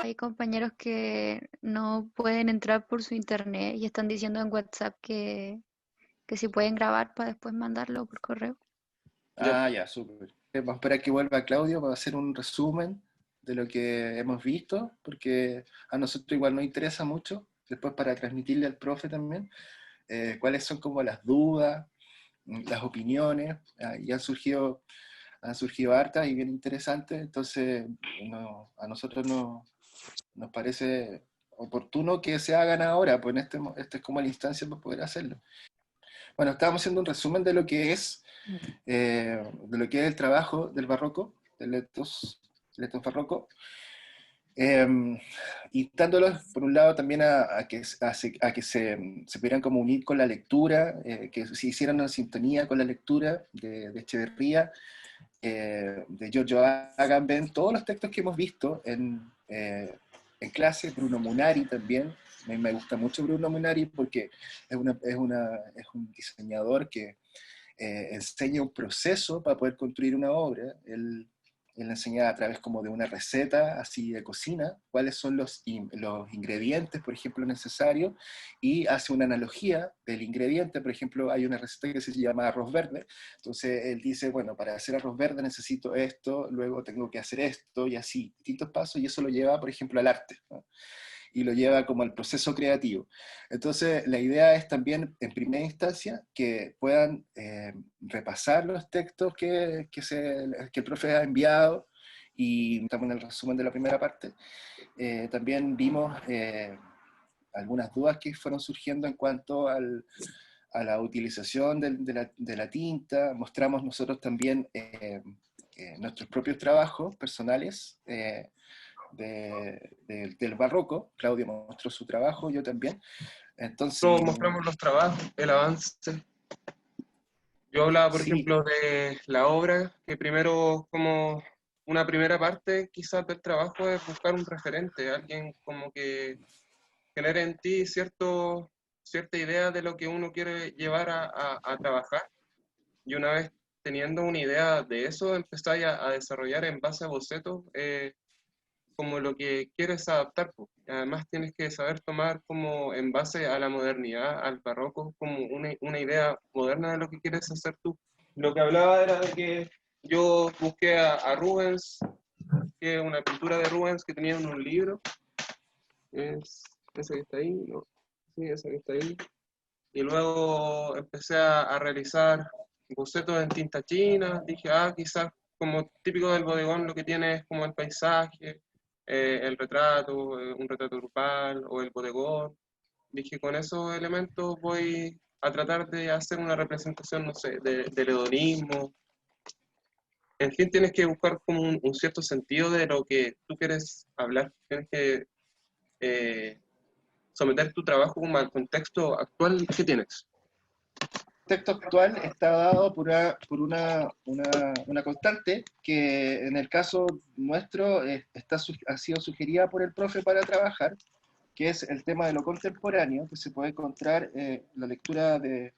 Hay compañeros que no pueden entrar por su internet y están diciendo en WhatsApp que si pueden grabar para después mandarlo por correo. Ya. Ah, ya, súper. Vamos a esperar que vuelva Claudio para hacer un resumen de lo que hemos visto, porque a nosotros igual nos interesa mucho, después para transmitirle al profe también, cuáles son como las dudas, las opiniones, y han surgido hartas y bien interesantes, entonces a nosotros nos parece oportuno que se hagan ahora, pues esta es como la instancia para poder hacerlo. Bueno, estábamos haciendo un resumen de lo que es el trabajo del barroco, del Letos barroco, eh, instándolos, por un lado, también a que se pudieran como unir con la lectura, que se hicieran una sintonía con la lectura de Echeverría, de Giorgio Agamben, todos los textos que hemos visto en clase, Bruno Munari también. A mí me gusta mucho Bruno Munari porque es un diseñador que enseña un proceso para poder construir una obra. Él enseña a través como de una receta así de cocina, cuáles son los ingredientes, por ejemplo, necesarios, y hace una analogía del ingrediente. Por ejemplo, hay una receta que se llama arroz verde, entonces él dice, bueno, para hacer arroz verde necesito esto, luego tengo que hacer esto, y así, distintos pasos, y eso lo lleva, por ejemplo, al arte, ¿no? Y lo lleva como al proceso creativo. Entonces, la idea es también, en primera instancia, que puedan repasar los textos que el profe ha enviado, y estamos en el resumen de la primera parte. También vimos algunas dudas que fueron surgiendo en cuanto a la utilización de la tinta. Mostramos nosotros también nuestros propios trabajos personales, del barroco. Claudio mostró su trabajo, yo también. Entonces, Todos mostramos los trabajos, el avance. Yo hablaba, por sí, ejemplo, de la obra, que primero, como una primera parte quizás del trabajo es buscar un referente, alguien como que genere en ti cierta idea de lo que uno quiere llevar a trabajar. Y una vez teniendo una idea de eso, empezáis a desarrollar en base a bocetos como lo que quieres adaptar, pues. Además tienes que saber tomar como en base a la modernidad, al barroco, como una idea moderna de lo que quieres hacer tú. Lo que hablaba era de que yo busqué a Rubens, que una pintura de Rubens que tenía en un libro, es esa que está ahí, no, sí, esa que está ahí. Y luego empecé a realizar bocetos en tinta china, dije, quizás como típico del bodegón lo que tiene es como el paisaje, el retrato, un retrato grupal o el bodegón. Dije, con esos elementos voy a tratar de hacer una representación, no sé, del hedonismo. En fin, tienes que buscar como un cierto sentido de lo que tú quieres hablar. Tienes que someter tu trabajo como al contexto actual que tienes. el texto actual está dado por una constante que en el caso nuestro ha sido sugerida por el profe para trabajar, que es el tema de lo contemporáneo, que se puede encontrar la lectura de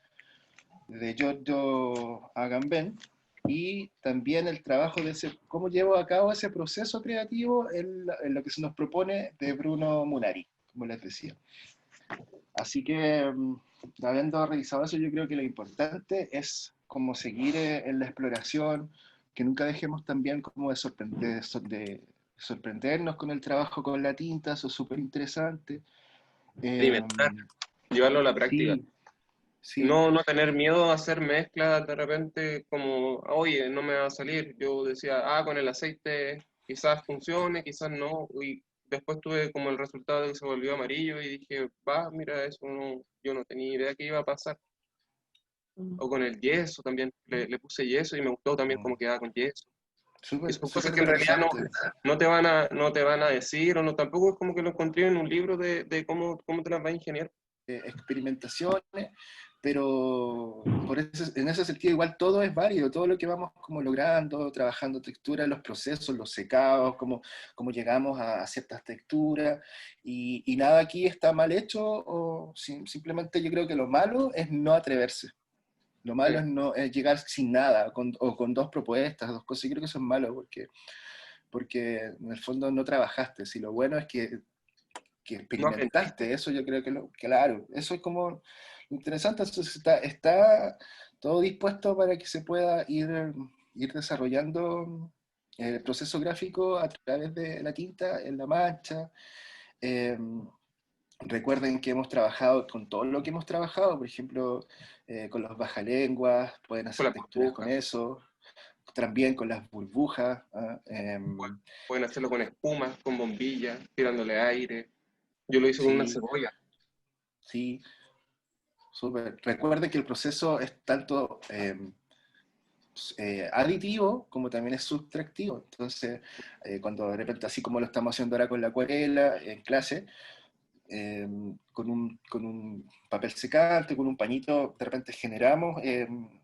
Giorgio Agamben, y también el trabajo de cómo llevo a cabo ese proceso creativo en lo que se nos propone de Bruno Munari, como les decía. Así que, habiendo revisado eso, yo creo que lo importante es como seguir en la exploración, que nunca dejemos también como de sorprendernos con el trabajo con la tinta. Eso es súper interesante. Experimentar, llevarlo a la práctica. Sí, sí, No tener miedo a hacer mezclas de repente como, oye, no me va a salir. Yo decía, con el aceite quizás funcione, quizás no. Y después tuve como el resultado de que se volvió amarillo y dije, mira, eso no, yo no tenía idea que iba a pasar. O con el yeso también, le puse yeso y me gustó también cómo quedaba con yeso. Y súper son cosas súper que en realidad interesante. no te van a decir, o no, tampoco es como que lo encontré en un libro de cómo te las va a ingeniar. Experimentaciones, pero en ese sentido igual todo es válido, todo lo que vamos como logrando, trabajando textura, los procesos, los secados, cómo llegamos a ciertas texturas, y nada aquí está mal hecho, o simplemente yo creo que lo malo es no atreverse. Lo malo Sí. es, no, es llegar sin nada, o con dos propuestas, dos cosas. Yo creo que eso es malo, porque en el fondo no trabajaste. Si lo bueno es que No aprendiste. experimentaste, eso yo creo que, claro, eso es como lo interesante. Entonces está todo dispuesto para que se pueda ir desarrollando el proceso gráfico a través de la tinta en la mancha. Eh, Recuerden que hemos trabajado con todo lo que hemos trabajado, por ejemplo, con los bajalenguas, pueden Con hacer las texturas con burbujas. eso, también con las burbujas. ¿Ah? Pueden hacerlo con espumas, con bombillas, tirándole aire. Yo lo hice con una Sí, cebolla. sí, súper. Recuerden que el proceso es tanto aditivo como también es sustractivo. Entonces, cuando de repente, así como lo estamos haciendo ahora con la acuarela en clase, con un papel secante, con un pañito, de repente generamos,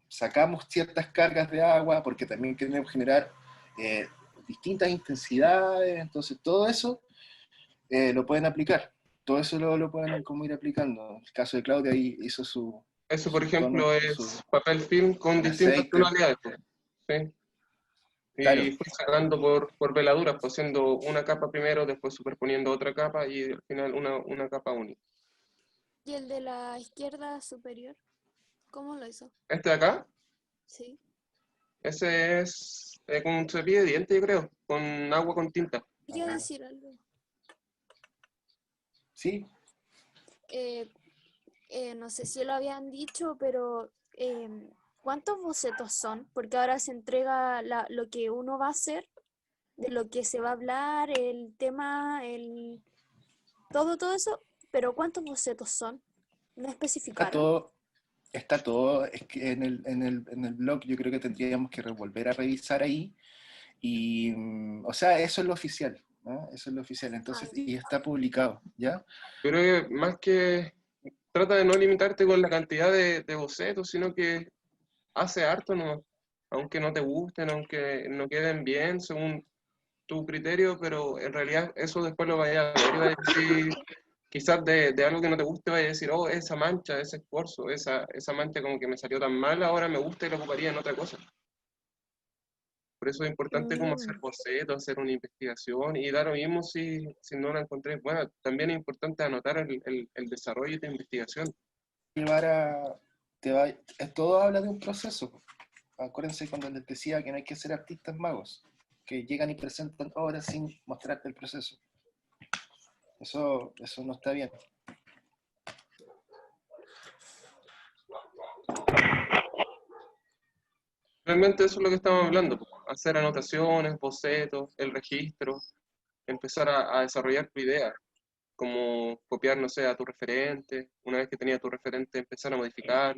sacamos ciertas cargas de agua, porque también queremos generar eh, distintas intensidades, entonces todo eso lo pueden aplicar, todo eso lo pueden como ir aplicando. En el caso de Claudia ahí hizo Eso, por sus tonos ejemplo, con es papel film con con distintas aceite, tonalidades, pues, ¿sí? Y claro. fui sacando por veladuras, pues haciendo una capa primero, después superponiendo otra capa y al final una capa única. ¿Y el de la izquierda superior? ¿Cómo lo hizo? Este de acá, Sí. ese es con un cepillo de dientes, yo creo, con agua con tinta. Quería decir algo. Sí, Eh, no sé si lo habían dicho, pero ¿cuántos bocetos son? Porque ahora se entrega lo que uno va a hacer, de lo que se va a hablar, el tema, todo eso, pero ¿cuántos bocetos son? ¿No está especificaron? todo, está todo, es que en el blog yo creo que tendríamos que volver a revisar ahí. Y, o sea, eso es lo oficial, ¿no? Eso es lo oficial. Ah, Entonces, y está publicado, ¿ya? Pero más que trata de no limitarte con la cantidad de bocetos, sino que hace harto, ¿no? Aunque no te gusten, aunque no queden bien según tu criterio, pero en realidad eso después lo vaya a ver y vaya a decir, quizás de algo que no te guste, vaya a decir, oh, esa mancha, ese esfuerzo, esa mancha como que me salió tan mal, ahora me gusta y lo ocuparía en otra cosa. Por eso es importante como hacer mm, bocetos, hacer una investigación y dar lo mismo si no la encontré. Bueno, también es importante anotar el desarrollo de tu investigación. Llevar a, todo habla de un proceso. Acuérdense cuando les decía que no hay que ser artistas magos, que llegan y presentan obras sin mostrarte el proceso. Eso no está bien. Realmente eso es lo que estamos hablando, pues, hacer anotaciones, bocetos, el registro, empezar a desarrollar tu idea, como copiar, no sé, a tu referente, una vez que tenía tu referente, empezar a modificar,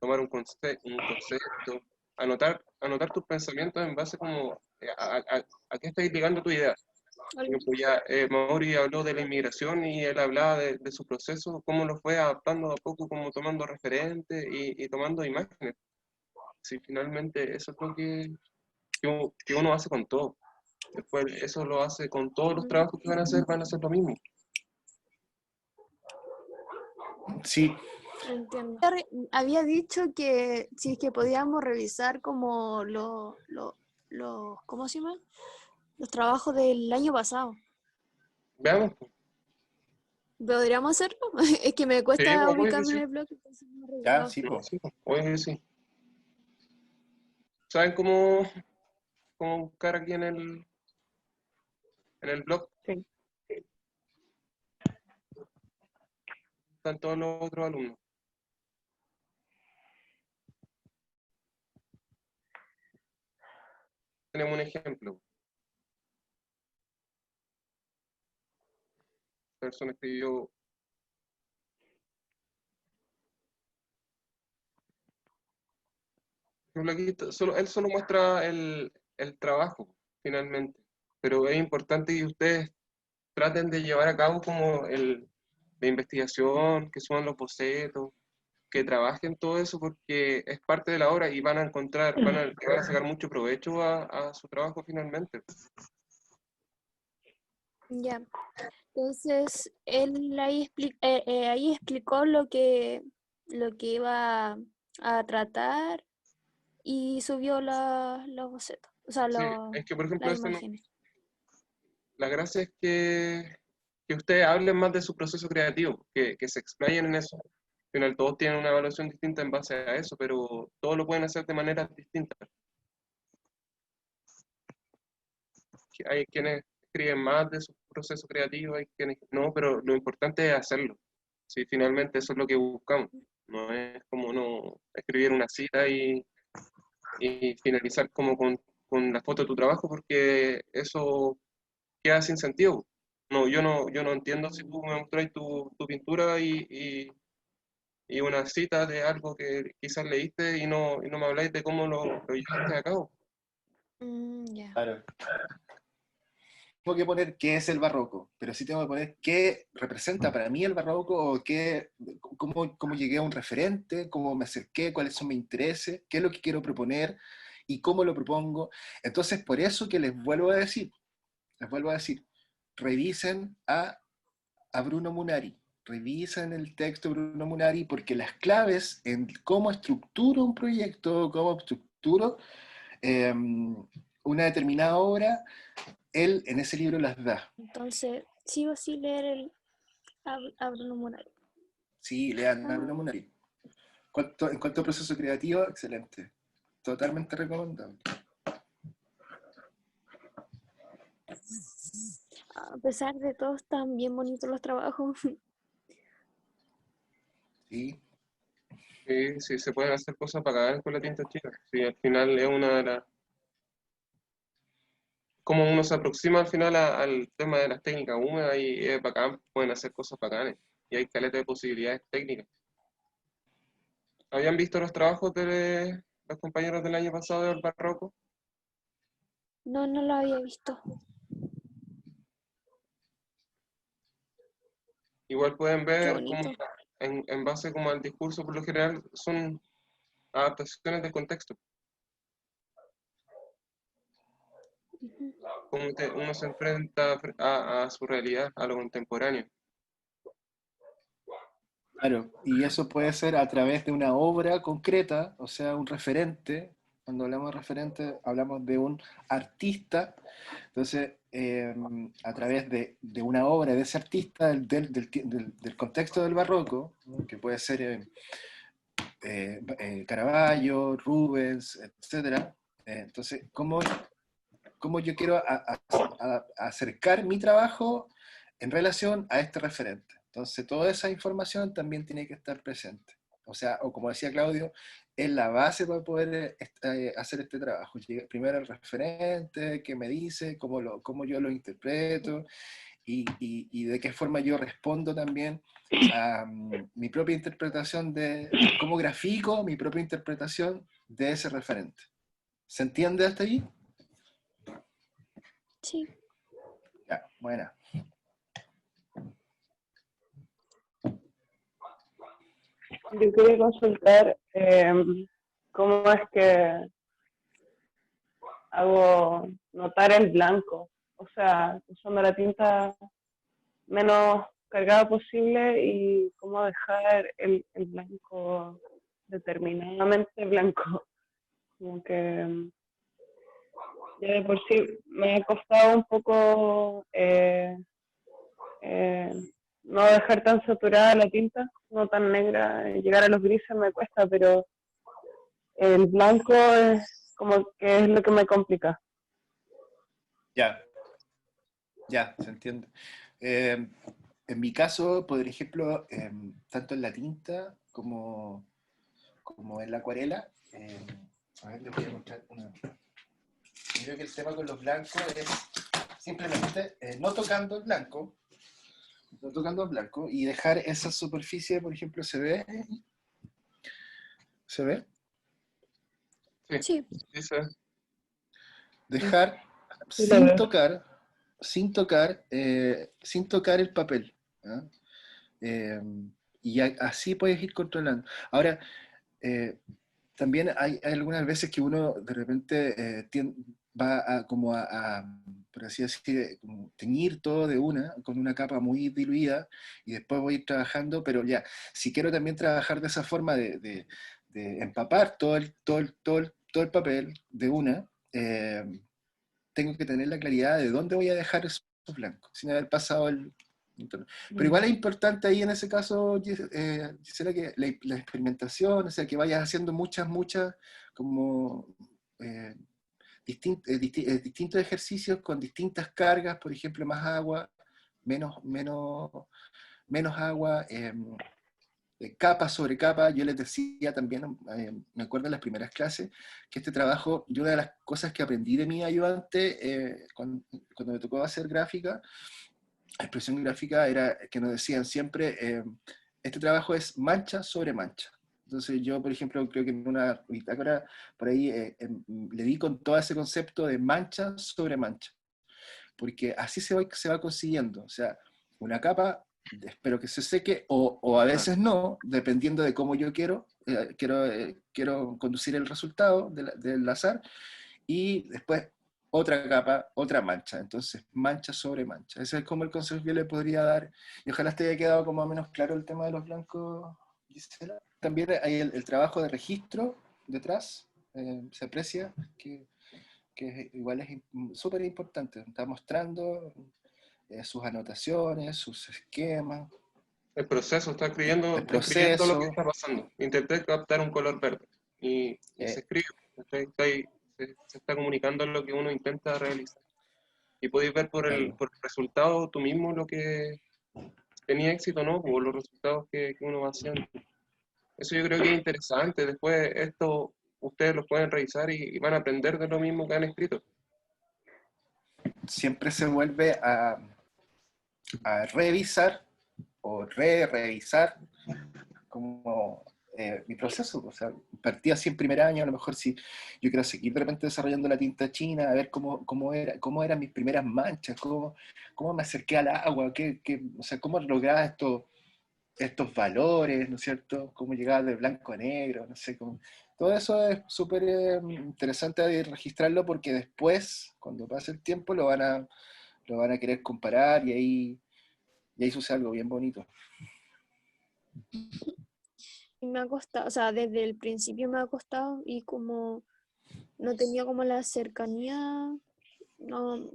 tomar un concepto, anotar tus pensamientos en base como a qué estás ligando tu idea. Por algo. ejemplo, ya Mauri habló de la inmigración y él hablaba de su proceso, cómo lo fue adaptando a poco, como tomando referentes y tomando imágenes. Sí, finalmente eso es lo que uno hace con todo. Después eso lo hace con todos los trabajos que van a hacer lo mismo. Sí, Entiendo. Había dicho que si es que podíamos revisar como ¿cómo se llama? Los trabajos del año pasado. Veamos, pues. ¿Podríamos hacerlo? Es que me Sí, cuesta pues, obvio que ubicarme en sí. el blog, entonces no he ya, revisado. sí, No, pues. sí, pues, obvio que sí. ¿Saben cómo buscar aquí en el blog? Sí. Están todos los otros alumnos. Tenemos un ejemplo. Esta persona escribió, por ejemplo, aquí él solo muestra el trabajo, finalmente. Pero es importante que ustedes traten de llevar a cabo como la investigación, que son los bocetos, que trabajen todo eso porque es parte de la obra y van a encontrar, van a sacar mucho provecho a su trabajo finalmente. Ya. Entonces, él ahí explicó lo que iba a tratar y subió los bocetos, o sea, Sí, es que por ejemplo las imágenes. la gracia es que ustedes hablen más de su proceso creativo, que se explayen en eso. Al final todos tienen una evaluación distinta en base a eso, pero todos lo pueden hacer de maneras distintas. Hay quienes escriben más de su proceso creativo, hay quienes no, pero lo importante es hacerlo. Sí, finalmente eso es lo que buscamos. No es como no escribir una cita y finalizar como con la foto de tu trabajo, porque eso queda sin sentido. No, yo no entiendo si tú me mostráis tu pintura y una cita de algo que quizás leíste y no me habláis de cómo lo llevaste a cabo. Ya. Claro. Tengo que poner qué es el barroco, pero sí tengo que poner qué representa para mí el barroco, o cómo llegué a un referente, cómo me acerqué, cuáles son mis intereses, qué es lo que quiero proponer y cómo lo propongo. Entonces, por eso que les vuelvo a decir, revisen a Bruno Munari, revisen el texto de Bruno Munari, porque las claves en cómo estructuro un proyecto, cómo estructuro una determinada obra, él en ese libro las da. Entonces, sí o sí leer a Bruno Munari. Sí, lean a Ah, Bruno Munari. En cuanto a proceso creativo, excelente. Totalmente recomendable. a pesar de todo, están bien bonitos los trabajos. Sí, Sí, sí, se pueden hacer cosas bacanas con la tinta chica. Sí, al final es una de las... Como uno se aproxima al final al tema de las técnicas húmedas y es bacán, pueden hacer cosas bacanas. Y hay caleta de posibilidades técnicas. ¿Habían visto los trabajos de los compañeros del año pasado del barroco? No, no lo había visto. Igual pueden Qué ver como bonito. en base como al discurso, por lo general son adaptaciones del contexto. Ujú. Como uno se enfrenta a su realidad, a lo contemporáneo. claro. Y eso puede ser a través de una obra concreta, o sea, un referente. Cuando hablamos de referente, hablamos de un artista. Entonces, a través de una obra de ese artista, del contexto del barroco, ¿no? Que puede ser Caravaggio, Rubens, etcétera. Entonces, ¿cómo yo quiero acercar mi trabajo en relación a este referente? Entonces, toda esa información también tiene que estar presente. O sea, o como decía Claudio, es la base para poder hacer este trabajo. Primero el referente, qué me dice, cómo yo lo interpreto, y de qué forma yo respondo también a mi propia interpretación cómo grafico mi propia interpretación de ese referente. ¿Se entiende hasta ahí? Sí. Ya, buena. Yo quería consultar cómo es que hago notar el blanco, o sea, usando la tinta menos cargada posible y cómo dejar el blanco determinadamente blanco. Como que ya de por sí me ha costado un poco eh, no dejar tan saturada la tinta, no tan negra, llegar a los grises me cuesta, pero el blanco es como que es lo que me complica. Ya, ya, se entiende. En mi caso, por ejemplo, tanto en la tinta como en la acuarela, a ver, les voy a mostrar una. Yo creo que el tema con los blancos es simplemente no tocando el blanco, y dejar esa superficie, por ejemplo, ¿se ve? Sí, Sí. dice, Dejar Sí, lo sin veo. tocar, sin tocar el papel. ¿Ah? Eh, y así puedes ir controlando. Ahora, también hay algunas veces que uno de repente va como por así decir, como teñir todo de una, con una capa muy diluida, y después voy a ir trabajando, pero ya, si quiero también trabajar de esa forma de empapar todo el papel de una, tengo que tener la claridad de dónde voy a dejar esos blancos, sin haber pasado el... Pero igual es importante ahí en ese caso, Gisela, que la experimentación, o sea, que vayas haciendo muchas, como distintos ejercicios con distintas cargas, por ejemplo, más agua, menos agua, capa sobre capa. Yo les decía también, me acuerdo en las primeras clases, que este trabajo, yo una de las cosas que aprendí de mi ayudante cuando me tocó hacer gráfica, expresión gráfica, era que nos decían siempre, este trabajo es mancha sobre mancha. Entonces yo, por ejemplo, creo que en una bitácora por ahí le di con todo ese concepto de mancha sobre mancha, porque así se va consiguiendo. O sea, una capa, espero que se seque, o a veces no, dependiendo de cómo yo quiero conducir el resultado del azar, y después otra capa, otra mancha. Entonces, mancha sobre mancha. Ese es como el consejo que yo le podría dar. Y ojalá te haya quedado como más o menos claro el tema de los blancos, Gisela. También hay el trabajo de registro detrás. Se aprecia que igual es súper importante. Está mostrando sus anotaciones, sus esquemas, El proceso, está el escribiendo lo que proceso. está pasando. Intenté captar un color verde y se escribe, se está comunicando lo que uno intenta realizar. Y podéis ver por Claro. por el resultado tú mismo lo que tenía éxito o no, o los resultados que uno va haciendo. Eso yo creo que es interesante. Después esto ustedes lo pueden revisar y van a aprender de lo mismo que han escrito. Siempre se vuelve a revisar o revisar como mi proceso. O sea, partí así en primer año, a lo mejor si yo quiero seguir de repente desarrollando la tinta china, a ver cómo eran mis primeras manchas, cómo me acerqué al agua, o sea, cómo lograba estos valores, ¿no es cierto? Cómo llegaba de blanco a negro, no sé, todo eso es súper interesante de registrarlo, porque después, cuando pase el tiempo, lo van a querer comparar, y ahí sucede algo bien bonito. Y me ha costado, o sea, desde el principio me ha costado y como no tenía como la cercanía, no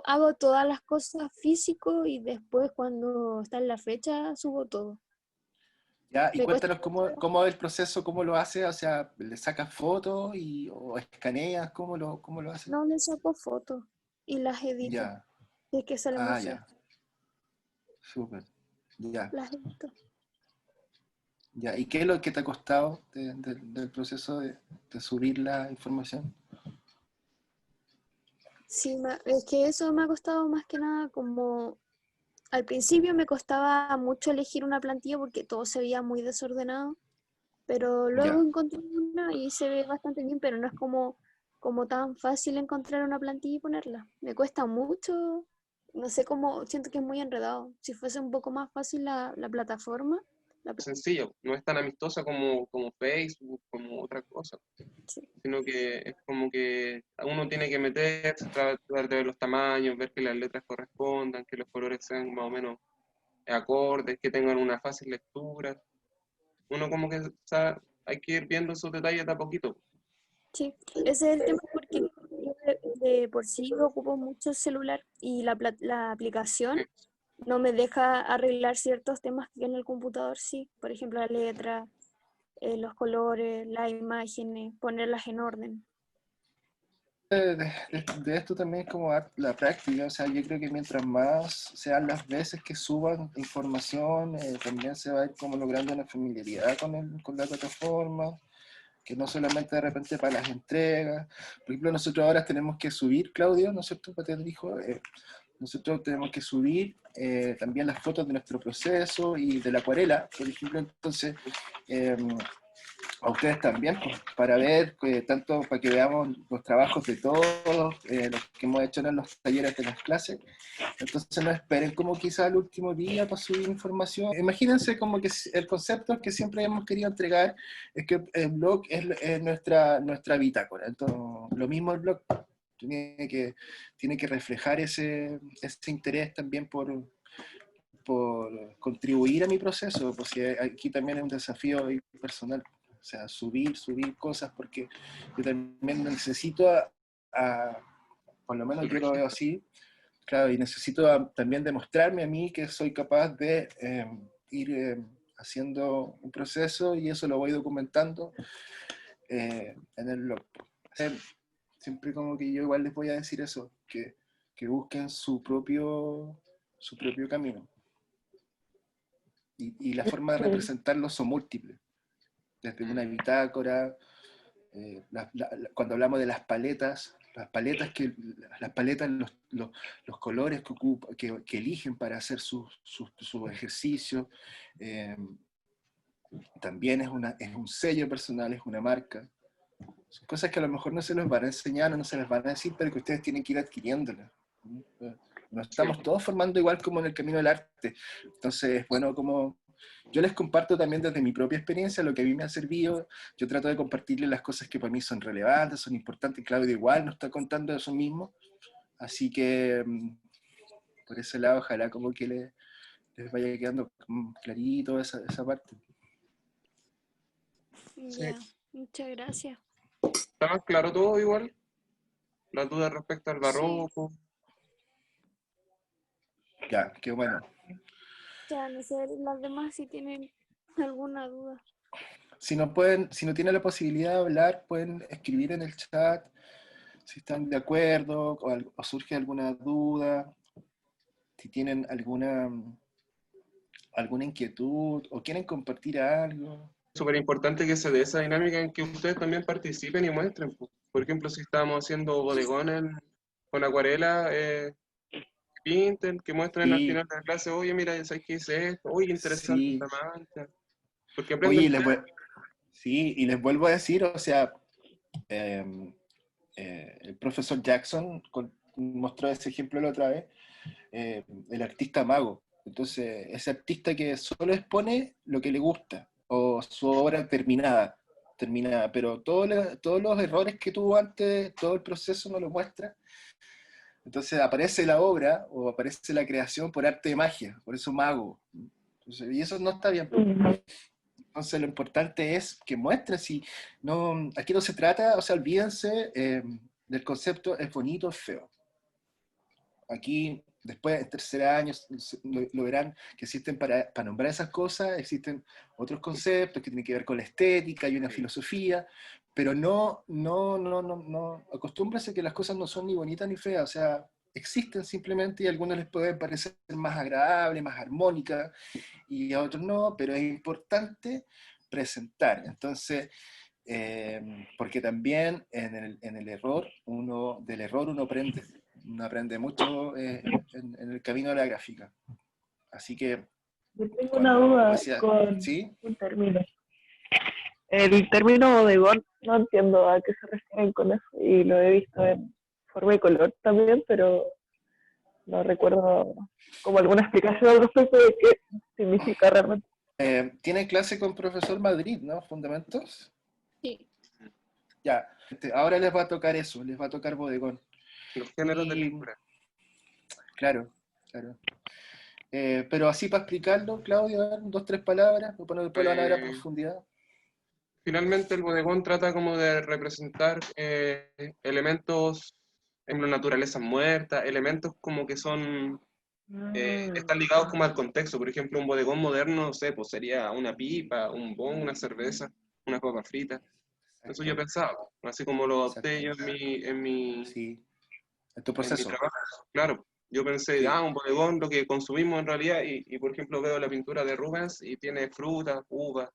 hago todas las cosas físico y después cuando está en la fecha subo todo. Ya, y Me cuesta cuéntanos cómo es el proceso, cómo lo hace, o sea, ¿le sacas fotos o escaneas? ¿Cómo lo haces? no le saco fotos y las edito. Ya, Si es que sale muy feo. ya, súper, ya, Las edito. ya. ¿Y qué es lo que te ha costado del proceso de subir la información? Sí, es que eso me ha costado más que nada como al principio me costaba mucho elegir una plantilla porque todo se veía muy desordenado, pero luego Ya. encontré una y se ve bastante bien, pero no es como tan fácil encontrar una plantilla y ponerla. Me cuesta mucho, no sé cómo, siento que es muy enredado. Si fuese un poco más fácil la plataforma, Sencillo, no es tan amistosa como Facebook, como otra cosa, sí. sino que es como que uno tiene que meterse, tratar de ver los tamaños, ver que las letras correspondan, que los colores sean más o menos acordes, que tengan una fácil lectura. Uno como que hay que ir viendo esos detalles de a poquito. Sí, ese es el tema porque yo de por sí ocupo mucho el celular y la aplicación Sí. no me deja arreglar ciertos temas que en el computador sí, por ejemplo la letra, los colores, las imágenes, ponerlas en orden. De esto también es como la práctica. O sea, yo creo que mientras más sean las veces que suban información, también se va a ir como logrando una familiaridad con la plataforma, que no solamente de repente para las entregas. Por ejemplo, nosotros ahora tenemos que subir, Claudio, ¿no es cierto? Te dijo, nosotros tenemos que subir también las fotos de nuestro proceso y de la acuarela, por ejemplo. Entonces, a ustedes también, pues, para ver, tanto para que veamos los trabajos de todos los que hemos hecho en los talleres de las clases. Entonces no esperen como quizá el último día para subir información. Imagínense como que el concepto que siempre hemos querido entregar es que el blog es nuestra bitácora. Entonces, lo mismo el blog tiene que reflejar ese interés también por contribuir a mi proceso, porque aquí también es un desafío personal. O sea, subir cosas, porque yo también necesito, por lo menos yo lo veo así, claro, y necesito también demostrarme a mí que soy capaz de ir haciendo un proceso, y eso lo voy documentando en el blog. Siempre como que yo igual les voy a decir eso, que busquen su propio camino. Y la forma de representarlo son múltiples. Desde una bitácora, cuando hablamos de las paletas, los colores que eligen para hacer su ejercicio, también es un sello personal, es una marca. Son cosas que a lo mejor no se les van a enseñar o no se les van a decir, pero que ustedes tienen que ir adquiriéndolas. Nos estamos todos formando igual como en el camino del arte. Entonces, bueno, como yo les comparto también desde mi propia experiencia lo que a mí me ha servido. Yo trato de compartirles las cosas que para mí son relevantes, son importantes. Claudio igual nos está contando eso mismo. Así que, por ese lado, ojalá como que les vaya quedando clarito esa parte. Ya, muchas gracias. ¿Está más claro todo igual? Las dudas respecto al Sí. barroco. Ya, qué bueno. Ya, no sé, las demás si tienen alguna duda. Si no tienen la posibilidad de hablar, pueden escribir en el chat si están de acuerdo o surge alguna duda, si tienen alguna inquietud o quieren compartir algo. Súper importante que se dé esa dinámica en que ustedes también participen y muestren. Por ejemplo, si estábamos haciendo bodegones con acuarela, pinten, que muestren al Sí, final de la clase, oye, mira, ¿sabes qué hice esto? Oye, interesante sí. esta mancha. Porque Oye, aprenden. y les vuelvo a decir, o sea, el profesor Jackson mostró ese ejemplo la otra vez, el artista mago. Entonces, ese artista que solo expone lo que le gusta, o su obra terminada, pero todos los errores que tuvo antes, todo el proceso no lo muestra. Entonces aparece la obra o aparece la creación por arte de magia, por eso mago. Entonces, y eso no está bien. Entonces lo importante es que muestre, si no, aquí no se trata, o sea, olvídense del concepto es bonito o feo. Aquí, después, en tercer año, lo verán que existen para nombrar esas cosas, existen otros conceptos que tienen que ver con la estética y una filosofía, pero no, acostúmbrase que las cosas no son ni bonitas ni feas, o sea, existen simplemente y a algunos les pueden parecer más agradables, más armónicas, y a otros no, pero es importante presentar. Entonces, porque también en el error, del error uno aprende mucho en el camino de la gráfica. Así que, Yo tengo una duda con ¿sí? un término. El término bodegón, no entiendo a qué se refieren con eso, y lo he visto en forma y color también, pero no recuerdo como alguna explicación al respecto de qué significa realmente. Tiene clase con profesor Madrid, ¿no? Fundamentos. Sí. Ya, ahora les va a tocar eso, les va a tocar bodegón. Los géneros de pintura. Claro. Pero así para explicarlo, Claudio, a ver, 2, 3 palabras, después lo van a ver a profundidad. Finalmente el bodegón trata como de representar elementos en la naturaleza muerta, elementos como que son, están ligados como al contexto. Por ejemplo, un bodegón moderno, no sé, pues sería una pipa, un bon, una cerveza, una papa frita. Eso yo pensaba, así como lo adopté yo Sí, en tu en mi proceso. trabajo. Claro, yo pensé, Sí. un bodegón, lo que consumimos en realidad, y por ejemplo veo la pintura de Rubens y tiene frutas, uvas,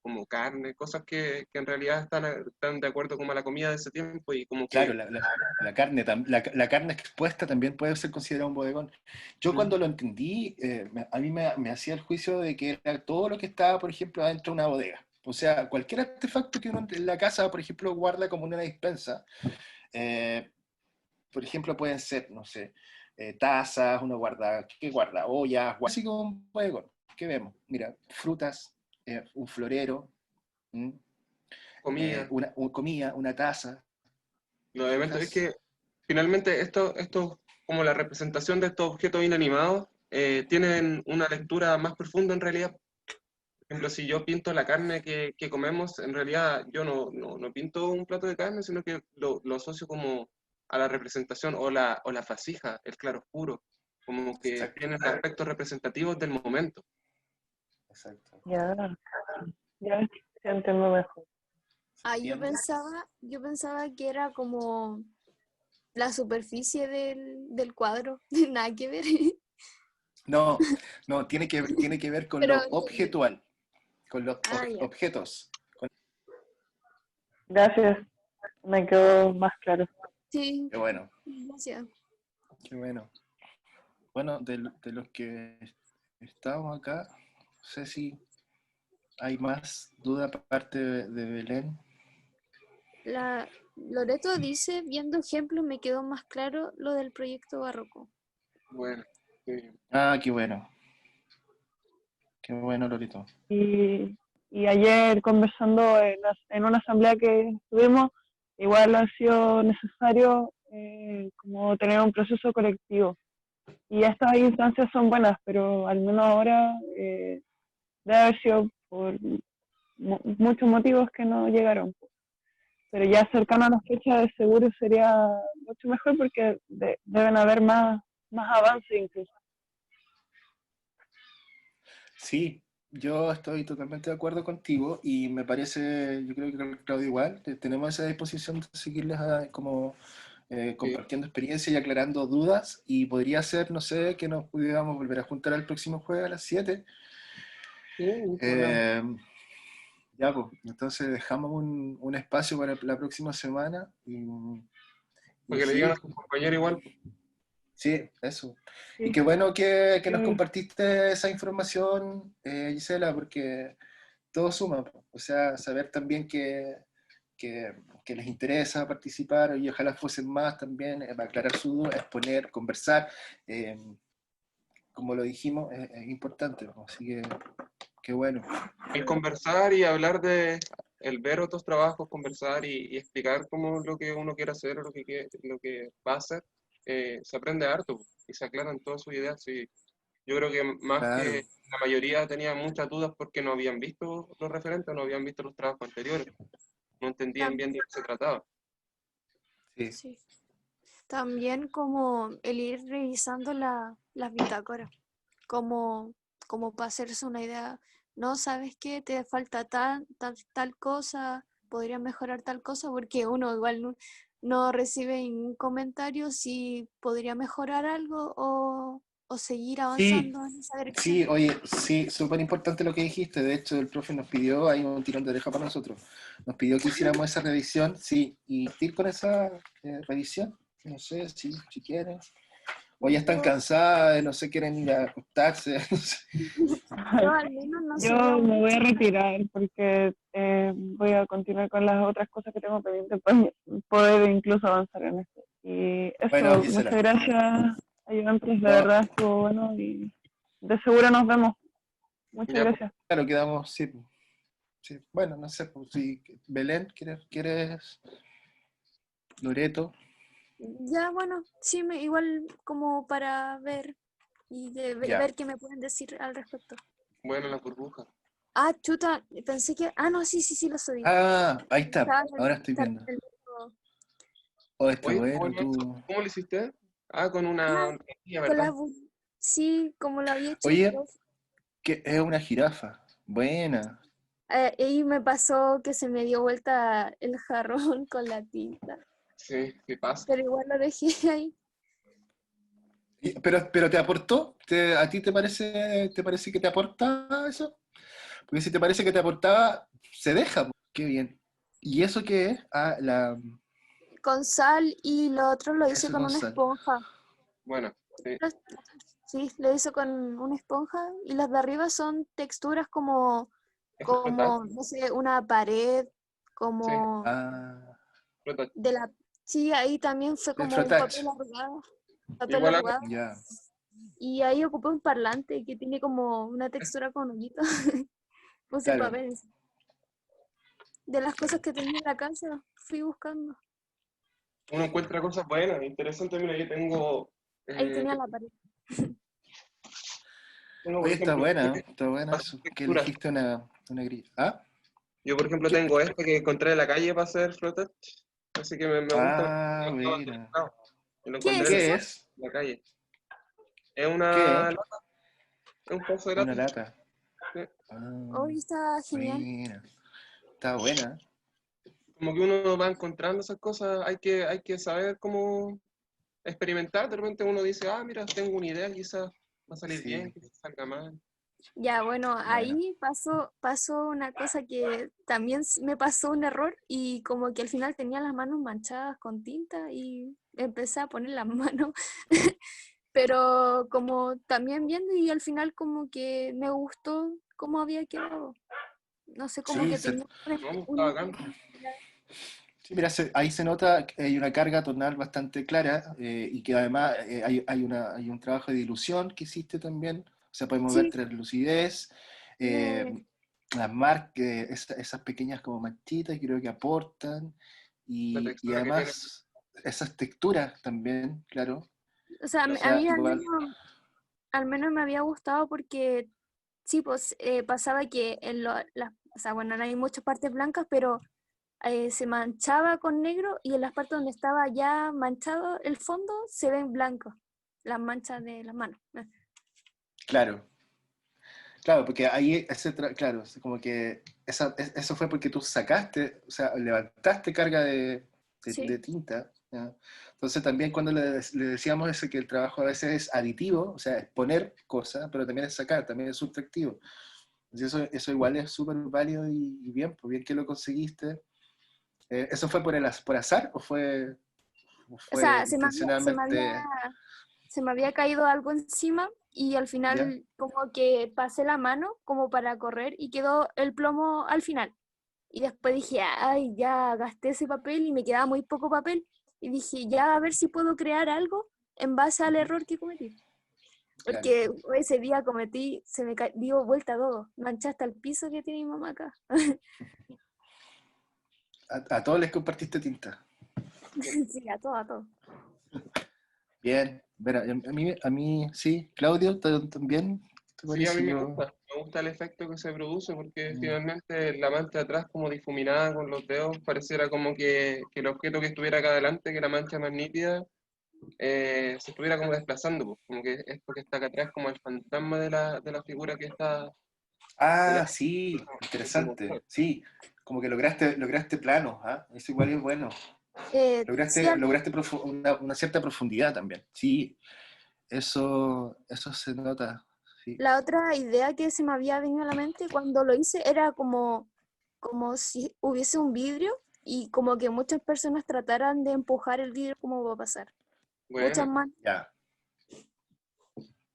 como carne, cosas que en realidad están de acuerdo como a la comida de ese tiempo y como que... Claro, la carne, la carne expuesta también puede ser considerada un bodegón. Yo cuando lo entendí, a mí me hacía el juicio de que era todo lo que estaba, por ejemplo, adentro de una bodega. O sea, cualquier artefacto que uno en la casa, por ejemplo, guarda como en una despensa, eh, por ejemplo, pueden ser, no sé, tazas, uno guarda, ¿qué guarda? Ollas, así como un bodegón. ¿Qué vemos? Mira, frutas, un florero, ¿m? Comida. Comida, una taza. Los eventos, es ¿Fijas? que finalmente esto, como la representación de estos objetos inanimados, tienen una lectura más profunda en realidad. Por ejemplo, si yo pinto la carne que comemos, en realidad yo no pinto un plato de carne, sino que lo asocio como a la representación o la fascija, el claroscuro, como que Exacto, tienen aspectos representativos del momento. exacto. Ya, ya sí entiendo mejor. ¿Se Ah, entiende? yo pensaba que era como la superficie del cuadro, nada que ver. No, no, tiene que ver con Pero lo objetual, con los ya. objetos. Gracias, me quedó más claro. Sí, Qué bueno, gracias. qué bueno. Bueno, de los que estamos acá, no sé si hay más duda aparte de Belén. Loreto dice, viendo ejemplos me quedó más claro lo del proyecto barroco. Bueno, sí. Ah, qué bueno, Lorito. Y ayer conversando en una asamblea que tuvimos, igual ha sido necesario como tener un proceso colectivo. Y estas instancias son buenas, pero al menos ahora debe haber sido por muchos motivos que no llegaron. Pero ya cercano a la fecha de seguro sería mucho mejor porque deben haber más avance incluso. Sí, yo estoy totalmente de acuerdo contigo y me parece, yo creo que Claudio igual, tenemos esa disposición de seguirles como Sí, compartiendo experiencia y aclarando dudas y podría ser, no sé, que nos pudiéramos volver a juntar el próximo jueves a las 7. sí, ningún problema. Eh, ya, pues, entonces dejamos un espacio para la próxima semana y Porque le digan a sí, sus compañeros igual. sí, eso. Y Sí, qué bueno que nos sí, compartiste esa información, Gisela, porque todo suma, po. O sea, saber también que les interesa participar y ojalá fuesen más también, aclarar su duda, exponer, conversar, eh, como lo dijimos, es importante, po. Así que qué bueno. El conversar y hablar el ver otros trabajos, conversar y explicar cómo lo que uno quiere hacer o lo que va a hacer, se aprende harto y se aclaran todas sus ideas. Sí. Yo creo que más Claro, que la mayoría tenía muchas dudas porque no habían visto los referentes, no habían visto los trabajos anteriores, no entendían Tam- bien de qué se trataba. sí. sí. También como el ir revisando las bitácoras, como, como para hacerse una idea. No, ¿sabes qué? Te falta tal cosa, podría mejorar tal cosa, porque uno igual no recibe ningún comentario si podría mejorar algo o seguir Sí, avanzando en esa dirección. sí, oye, sí, súper importante lo que dijiste. De hecho, el profe nos pidió, hay un tirón de oreja para nosotros, nos pidió que hiciéramos esa revisión, sí, y ir con esa revisión, no sé si quieren, o ya están Yo, cansadas, no sé, quieren ir a acostarse, no sé. yo al menos no yo sería me voy a mucho. retirar porque voy a continuar con las otras cosas que tengo pendientes para poder incluso avanzar en esto. Y Bueno, eso, muchas Gisela, gracias, ayudantes, de no, verdad estuvo bueno y de seguro nos vemos. Muchas Ya, pues, gracias. claro, quedamos, sí, sí. Bueno, no sé, pues, si Belén, ¿quieres Loreto? Ya, bueno, sí, igual como para ver y Ya. ver qué me pueden decir al respecto. bueno, la burbuja. Ah, chuta, pensé que... Ah, no, sí, lo subí. Ah, ahí está, ahora estoy Estaba viendo. en el mismo- Oh, está Oye, está bueno, bueno eso. tú. ¿Cómo lo hiciste? Ah, con Ah, una guía, con ¿verdad? sí, como lo había hecho el Oye, profe. que es una jirafa. Buena. Y me pasó que se me dio vuelta el jarrón con la tinta, Sí, sí pasa. pero igual lo dejé ahí. Pero te aportó, ¿a ti te parece que te aporta eso? Porque si te parece que te aportaba, se deja, po. Qué bien. ¿Y eso qué es? Ah, Con sal y lo otro lo hice eso con con una sal. esponja. Bueno, sí. Sí, lo hice con una esponja y las de arriba son texturas como ¿Eso es flotar? como, no sé, una pared, Sí, como Ah, flotar. de la... Sí, ahí también fue el como un frotach. papel Igual acá, arrugado, Ya, y ahí ocupé un parlante que tiene como una textura con hoyito. Puse claro, papel. De las claro. cosas que tenía en la casa, fui buscando. uno encuentra cosas buenas, interesantes. Mira, yo tengo, Ahí eh, tenía la pared. tengo, por Oye, ejemplo, está buena hacer eso. Que texturas. elegiste una grilla. ¿Ah? Yo, por ejemplo, ¿Qué? tengo este que encontré en la calle para hacer flotar, así que me gusta porque Ah, no estaba mira. conectado. Y lo ¿Qué encontré es en ¿Qué eso? es? la calle. Es ¿Qué es? es un pozo de Una lata. lata. Sí. Ah, Hoy está genial. mira. Está buena. Como que uno va encontrando esas cosas, hay que saber cómo experimentar. De repente uno dice, ah, mira, tengo una idea, quizás va a salir bien, Sí, quizás salga mal. Ya, bueno, bueno. ahí pasó una cosa que también me pasó un error y como que al final tenía las manos manchadas con tinta y empecé a poner las manos, pero como también viendo y al final como que me gustó cómo había quedado. No sé, como Sí, que tenía No, está una bacán. sí, mira, ahí se nota que hay una carga tonal bastante clara y que además hay un trabajo de dilución que hiciste también. O sea, podemos ver sí, translucidez, eh, me, las marcas, esas pequeñas como manchitas creo que aportan La y textura que tiene. además esas texturas también, claro. o sea, O a sea, mí igual, al menos me había gustado porque sí, pues pasaba que o sea, bueno, no hay muchas partes blancas, pero se manchaba con negro y en las partes donde estaba ya manchado el fondo se ven blancos, las manchas de las manos. claro. Claro, porque ahí, claro, es como que eso fue porque tú sacaste, o sea, levantaste carga de Sí, tinta, ¿ya? Entonces también cuando le decíamos eso, que el trabajo a veces es aditivo, o sea, es poner cosas, pero también es sacar, también es subtractivo. Entonces eso igual es súper válido y bien, pues bien que lo conseguiste. ¿Eso fue por azar o o fue sea, intencionalmente, se me había caído algo encima y al ya? final como que pasé la mano como para correr y quedó el plomo al final. Y después dije, ay, ya gasté ese papel y me quedaba muy poco papel. Y dije, ya a ver si puedo crear algo en base al Ujú, error que cometí. claro. Porque ese día cometí, dio vuelta todo. Manché hasta el piso que tiene mi mamá acá. A todos les compartiste tinta. Sí, a todo, a todo. Bien, bueno, a mí sí, Claudio, ¿también te Sí, a mí pareció? me gusta el efecto que se produce porque Mm, finalmente la mancha de atrás como difuminada con los dedos pareciera como que el objeto que estuviera acá adelante, que la mancha más nítida, se estuviera como desplazando, pues, como que esto que está acá atrás como el fantasma de la figura que está en ah, este sí, último interesante, plano. sí, como que lograste planos, ¿ah? Eso igual es bueno. Sí, Lograste una cierta profundidad también, sí, eso se nota, sí. la otra idea que se me había venido a la mente cuando lo hice era como si hubiese un vidrio y como que muchas personas trataran de empujar el vidrio como va a pasar. Muchas Bueno, más. Ya,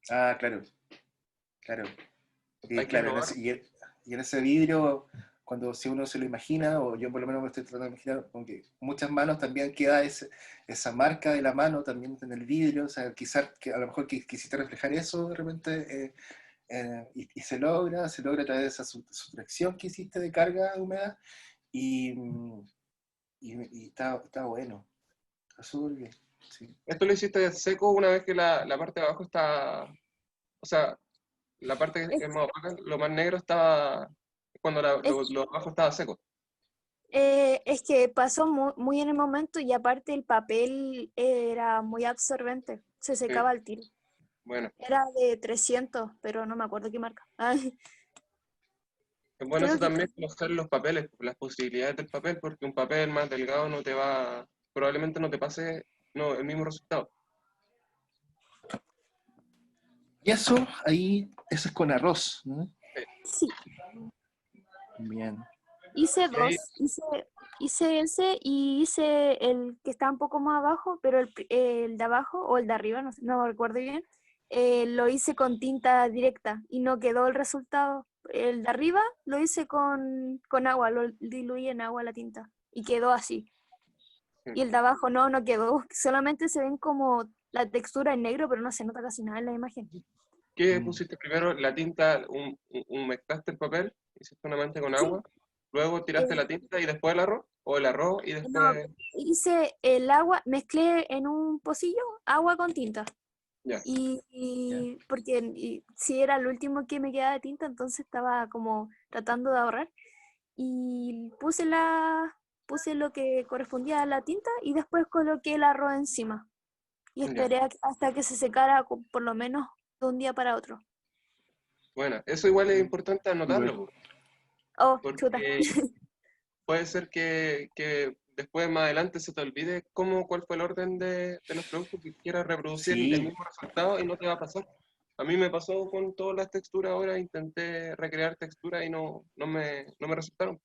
ah, claro, claro. Y hay que claro, probar. y en ese vidrio, cuando si uno se lo imagina, o yo por lo menos me estoy tratando de imaginar, como que muchas manos también queda esa marca de la mano también en el vidrio, o sea, quizás que a lo mejor quisiste reflejar eso de repente, y se logra a través de esa sustracción que hiciste de carga de humedad, y, y está bueno, está súper bien, sí. Esto lo hiciste seco una vez que la parte de abajo está, o sea, la parte que Es, es más opaca, lo más negro estaba cuando es, lo abajo estaba seco. es que pasó muy en el momento y aparte el papel era muy absorbente, se Sí, secaba al tiro. bueno. Era de 300 pero no me acuerdo qué marca. Es bueno Creo eso que también, conocer los papeles, las posibilidades del papel, porque un papel más delgado no te va, probablemente no te pase no, el mismo resultado. Y eso, ahí, eso es con arroz, ¿no? Sí. sí. Bien. Hice Y ahí, dos, hice ese y hice el que está un poco más abajo, pero el de abajo o el de arriba, no recuerdo bien, lo hice con tinta directa y no quedó el resultado el de arriba lo hice con agua, lo diluí en agua la tinta y quedó así. Y el de abajo no quedó, solamente se ven como la textura en negro, pero no se nota casi nada en la imagen. ¿Qué Mm. pusiste primero? La tinta, humectaste el papel, hiciste una mancha con Sí, agua, luego tiraste la tinta y después el arroz, o el arroz y no, después... hice el agua, mezclé en un pocillo agua con tinta. Ya, Porque si era el último que me quedaba de tinta, entonces estaba como tratando de ahorrar. Y puse lo que correspondía a la tinta y después coloqué el arroz encima. Y ya. esperé hasta que se secara por lo menos de un día para otro. Bueno, eso igual es importante Súper. anotarlo, Oh, chuta. porque puede ser que después más adelante se te olvide cuál fue el orden de los productos que quieras reproducir el Sí, mismo resultado y no te va a pasar. A mí me pasó con todas las texturas ahora, intenté recrear texturas y no me resultaron,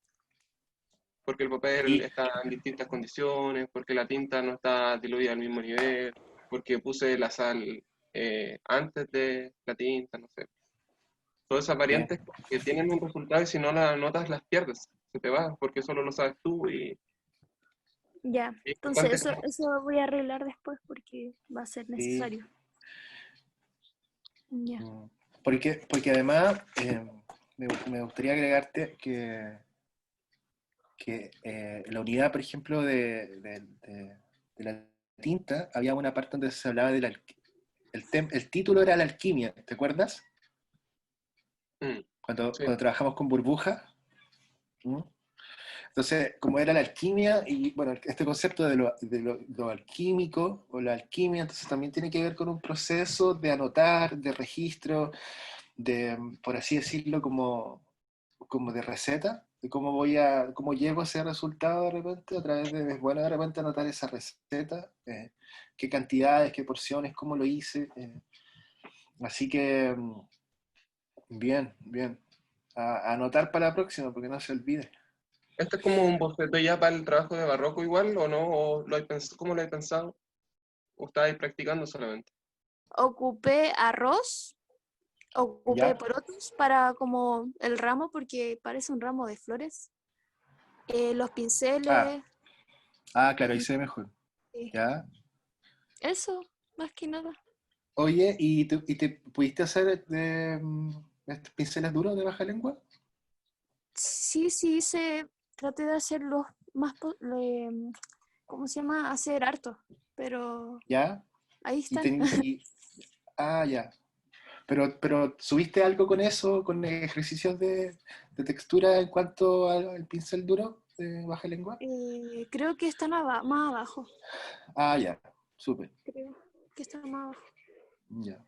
porque el papel sí, está en distintas condiciones, porque la tinta no está diluida al mismo nivel, porque puse la sal antes de la tinta, no sé. Todas esas sí. variantes que tienen un resultado y si no las anotas las pierdes, se te va, porque solo lo sabes tú y Ya, es entonces importante como... eso voy a arreglar después porque va a ser Sí. necesario. Ya. Mm. Porque además me gustaría agregarte que la unidad, por ejemplo, de la tinta, había una parte donde se hablaba el título era la alquimia, ¿te acuerdas? Mm, sí, Cuando trabajamos con burbuja. ¿Mm? Entonces, como era la alquimia, y bueno, este concepto lo alquímico o la alquimia, entonces también tiene que ver con un proceso de anotar, de registro, por así decirlo, como de receta, de cómo llego a ese resultado de repente, a través es bueno de repente anotar esa receta, qué cantidades, qué porciones, cómo lo hice. Así que, bien, bien. A anotar para la próxima, porque no se olvide. ¿este es como un boceto ya para el trabajo de barroco igual o no? ¿O cómo lo has pensado? ¿O estáis practicando solamente? Ocupé arroz, ocupé ¿Ya? porotos para como el ramo porque parece un ramo de flores. Los Ah, pinceles claro, ahí y se ve mejor. eh, ¿Ya? eso, más que nada. Oye, ¿y te pudiste hacer estos pinceles duros de baja lengua? Sí, traté de hacerlos ¿cómo se llama? Hacer harto, pero ¿Ya? ahí Y, están. ten- y, ya. Pero ¿subiste algo con eso, con ejercicios de textura en cuanto al pincel duro de baja lengua? Creo que están más abajo, Ya, súper. creo que están más abajo. Ya.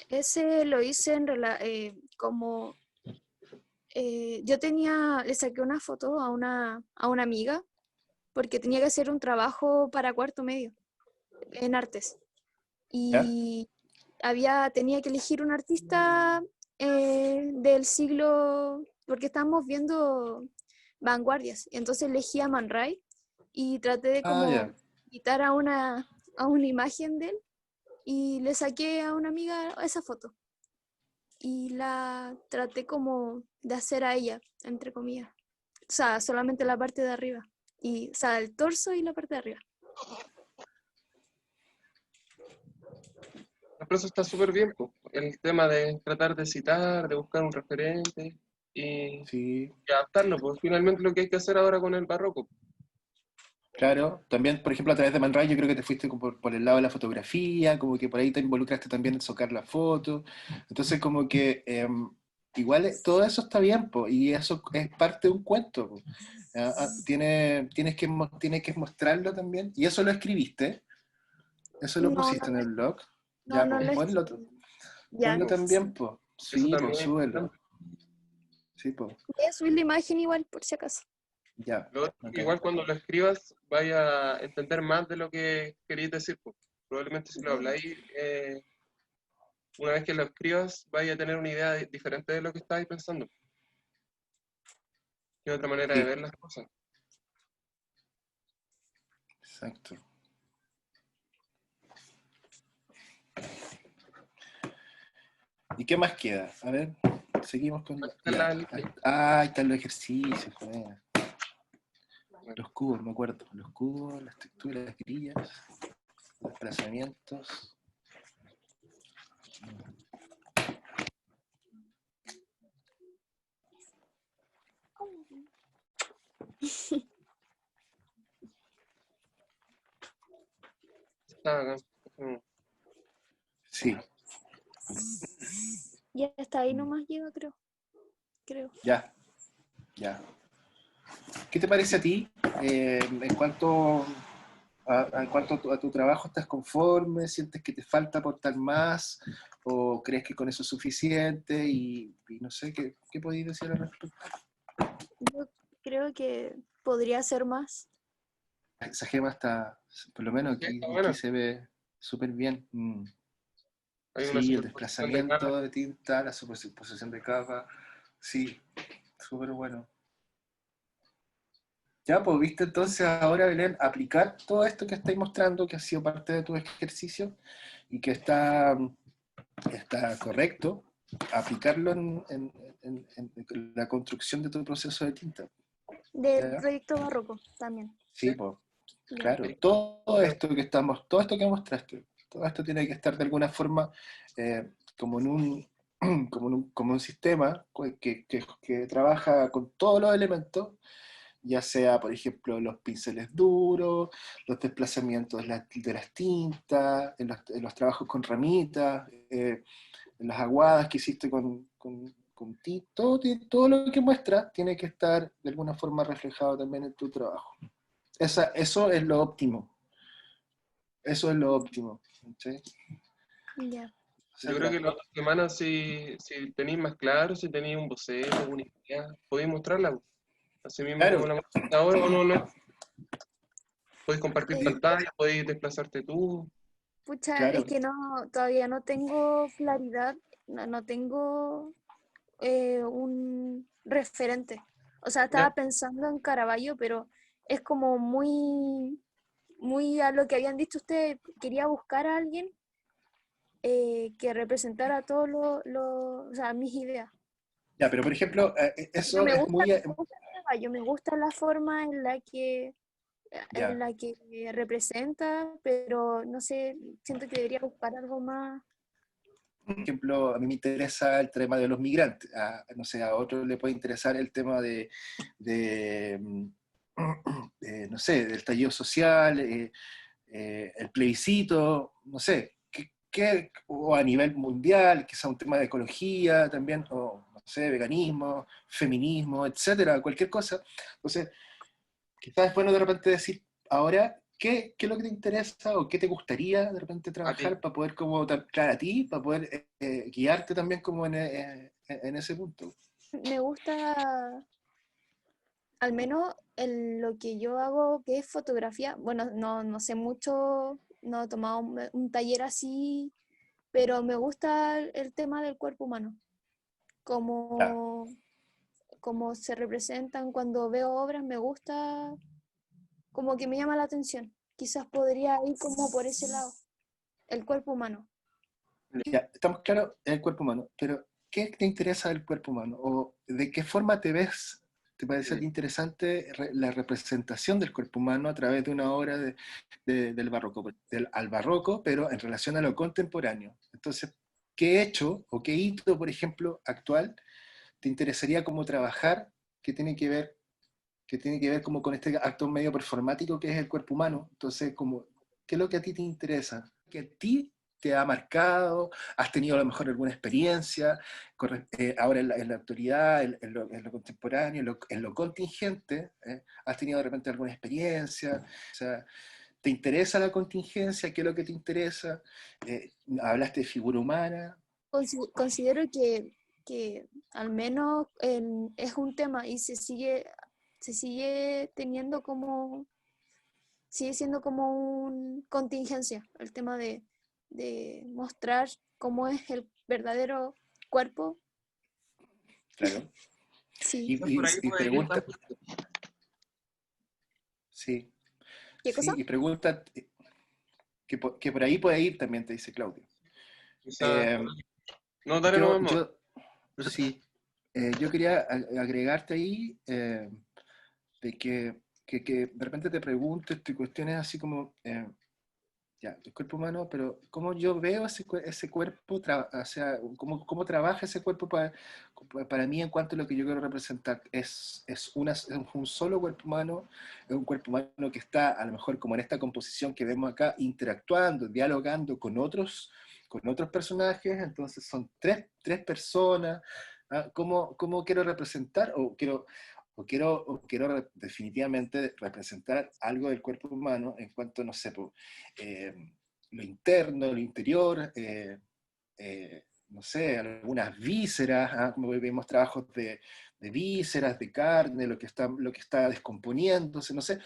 Ese lo hice como le saqué una foto a una amiga porque tenía que hacer un trabajo para cuarto medio en artes. ¿Ya? Y tenía que elegir un artista del siglo, porque estábamos viendo vanguardias. Entonces elegí a Man Ray y traté de Ya. como quitar a una imagen de él y le saqué a una amiga esa foto y la traté como de hacer a ella, entre comillas. O sea, solamente la parte de arriba. O sea, el torso y la parte de arriba. Pero eso está súper bien, po. El tema de tratar de citar, de buscar un referente y, Sí, y adaptarlo, pues finalmente lo que hay que hacer ahora con el barroco. claro. También, por ejemplo, a través de Man Ray, yo creo que te fuiste como por el lado de la fotografía, como que por ahí te involucraste también en sacar la foto. Entonces, como que igual todo eso está bien, po, y eso es parte de un cuento, po. Tienes que mostrarlo también. Y eso lo escribiste, eso lo No, pusiste en el blog. no, Ya, no pues, lo ponlo, escribí. Ya, ponlo también, pues. Eso Sí, pues, también es súbelo. importante. Sí, pues. voy a subir la imagen igual, por si acaso. Ya, Luego, bacán. igual cuando lo escribas, vaya a entender más de lo que queréis decir, pues. Probablemente si lo Ya. habláis, una vez que lo escribas, vaya a tener una idea diferente de lo que estáis pensando. Y otra manera de Sí, ver las cosas. exacto. ¿Y qué más queda? A ver, seguimos con... Está Ya. lista. Ahí están los ejercicios. Joder. Los cubos, me acuerdo. Los cubos, las texturas, las grillas, los desplazamientos. Está acá. Sí, Ya está ahí nomás llega, creo. ya, ya. ¿Qué te parece a ti en cuanto a tu trabajo? ¿Estás conforme? ¿Sientes que te falta aportar más? ¿O crees que con eso es suficiente? Y no sé, ¿qué podéis decir al respecto? Yo creo que podría ser más. Esa gema está, por lo menos Sí, aquí, está aquí buena. se ve súper bien. Hay una Sí, el superposición de caras. desplazamiento de tinta, la superposición de capa. Sí, súper bueno. Ya, pues viste entonces ahora, Belén, aplicar todo esto que estáis mostrando, que ha sido parte de tu ejercicio y que está correcto, aplicarlo en la construcción de tu proceso de tinta. Del ¿Ya? proyecto barroco también. Sí, pues, Ya. claro, todo esto que mostraste, todo esto tiene que estar de alguna forma como en un, como un sistema que trabaja con todos los elementos, ya sea, por ejemplo, los pinceles duros, los desplazamientos de las tintas, en los trabajos con ramitas, en las aguadas que hiciste con ti, todo lo que muestras tiene que estar de alguna forma reflejado también en tu trabajo. Eso es lo óptimo. Eso es lo óptimo. ¿Sí? Ya. Yo creo que la otra semana, si tenéis más claro, si tenéis un boceto, una idea, podéis mostrarla. Así mismo como Claro, la mostraste ahora, o no. Podéis compartir Eh, pantalla, podéis desplazarte tú. Pucha, es claro. que no, todavía no tengo claridad, no tengo un referente. O sea, Ya, estaba pensando en Caravaggio, pero es como muy a lo que habían dicho ustedes. Quería buscar a alguien que representara todo o sea, mis ideas. Ya, pero por ejemplo, Pero eso es muy... me gusta Caravaggio, me gusta la forma en Ya, la que representa, pero no sé, siento que debería buscar algo más. por ejemplo, a mí me interesa el tema de los migrantes. No sé, a otro le puede interesar el tema no sé, del estallido social, el plebiscito, no sé, o a nivel mundial, quizá un tema de ecología también, o no sé, veganismo, feminismo, etcétera, cualquier cosa. Entonces, quizás es bueno de repente decir, ahora, ¿qué es lo que te interesa o qué te gustaría de repente a ti. trabajar para poder como, claro, a ti, para poder guiarte también como en ese punto? Me gusta, al menos en lo que yo hago, que es fotografía. Bueno, no sé mucho, no he tomado un taller así, pero me gusta el tema del cuerpo humano, Ya, cómo se representan cuando veo obras, me gusta, como que me llama la atención. Quizás podría ir como por ese lado, el cuerpo humano. ya, estamos claros en el cuerpo humano, pero ¿qué te interesa del cuerpo humano? ¿O de qué forma te ves? ¿Te parece a ti interesante la representación del cuerpo humano a través de una obra del barroco, al barroco, pero en relación a lo contemporáneo? Entonces, ¿qué hecho o qué hito, por ejemplo, actual, te interesaría como trabajar que tiene que ver como con este acto medio performático que es el cuerpo humano? Entonces, como, ¿qué es lo que a ti te interesa? ¿Qué a ti te ha marcado? ¿Has tenido a lo mejor alguna experiencia ahora en la actualidad, en lo contemporáneo, en lo contingente? ¿Has tenido de repente alguna experiencia? O sea, ¿te interesa la contingencia? ¿Qué es lo que te interesa? ¿Hablaste de figura humana? Considero que al menos es un tema y se sigue teniendo como, sigue siendo como una contingencia el tema de mostrar cómo es el verdadero cuerpo. Claro. Sí. Y, Por y, ahí y puede ir pregunta, también. sí, ¿Qué cosa? sí, y pregunta que por ahí puede ir también, te dice Claudio. Quizás Eh, por ahí. No, dale nomás, amor. Sí, yo quería agregarte ahí de que de repente te preguntes, te cuestiones así como, ya, el cuerpo humano, pero cómo yo veo ese cuerpo, o sea, cómo trabaja ese cuerpo para mí en cuanto a lo que yo quiero representar. Es un solo cuerpo humano, es un cuerpo humano que está a lo mejor como en esta composición que vemos acá, interactuando, dialogando con otros personajes, entonces son tres personas. ¿Cómo quiero representar definitivamente representar algo del cuerpo humano en cuanto, no sé, eh, lo interno, lo interior, no sé, algunas vísceras, como vemos trabajos de vísceras, de carne, lo que está descomponiéndose, no sé.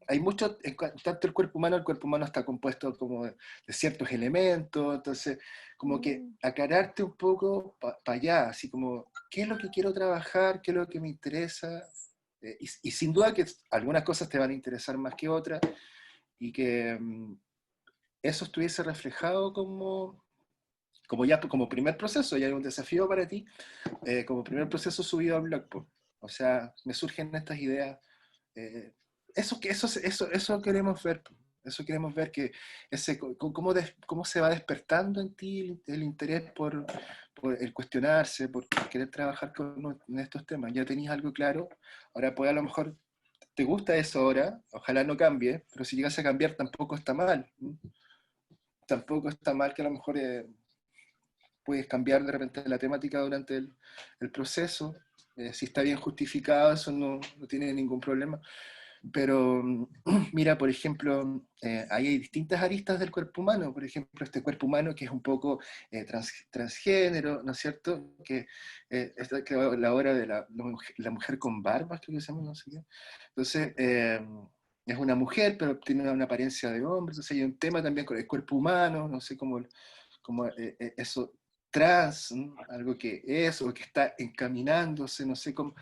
Hay mucho, tanto el cuerpo humano está compuesto como de ciertos elementos, entonces como que aclararte un poco para allá, así como, ¿qué es lo que quiero trabajar? ¿Qué es lo que me interesa? Y sin duda que algunas cosas te van a interesar más que otras, y que eso estuviese reflejado como primer proceso, y hay un desafío para ti, como primer proceso subido a Blogpost. O sea, me surgen estas ideas. eh, eso queremos ver. Eso queremos ver, que cómo se va despertando en ti el interés por el cuestionarse, por querer trabajar en estos temas. Ya tenéis algo claro, ahora pues a lo mejor te gusta eso ahora, ojalá no cambie, pero si llegas a cambiar tampoco está mal. Tampoco está mal que a lo mejor puedes cambiar de repente la temática durante el proceso. Si está bien justificado, eso no tiene ningún problema. Pero mira, por ejemplo, ahí hay distintas aristas del cuerpo humano. Por ejemplo, este cuerpo humano que es un poco transgénero, ¿no es cierto? Que la obra de la mujer con barbas, creo que se llama, no sé qué. Entonces, es una mujer, pero tiene una apariencia de hombre. Entonces hay un tema también con el cuerpo humano, no sé cómo eso trans, ¿no? Algo que es o que está encaminándose, no sé cómo,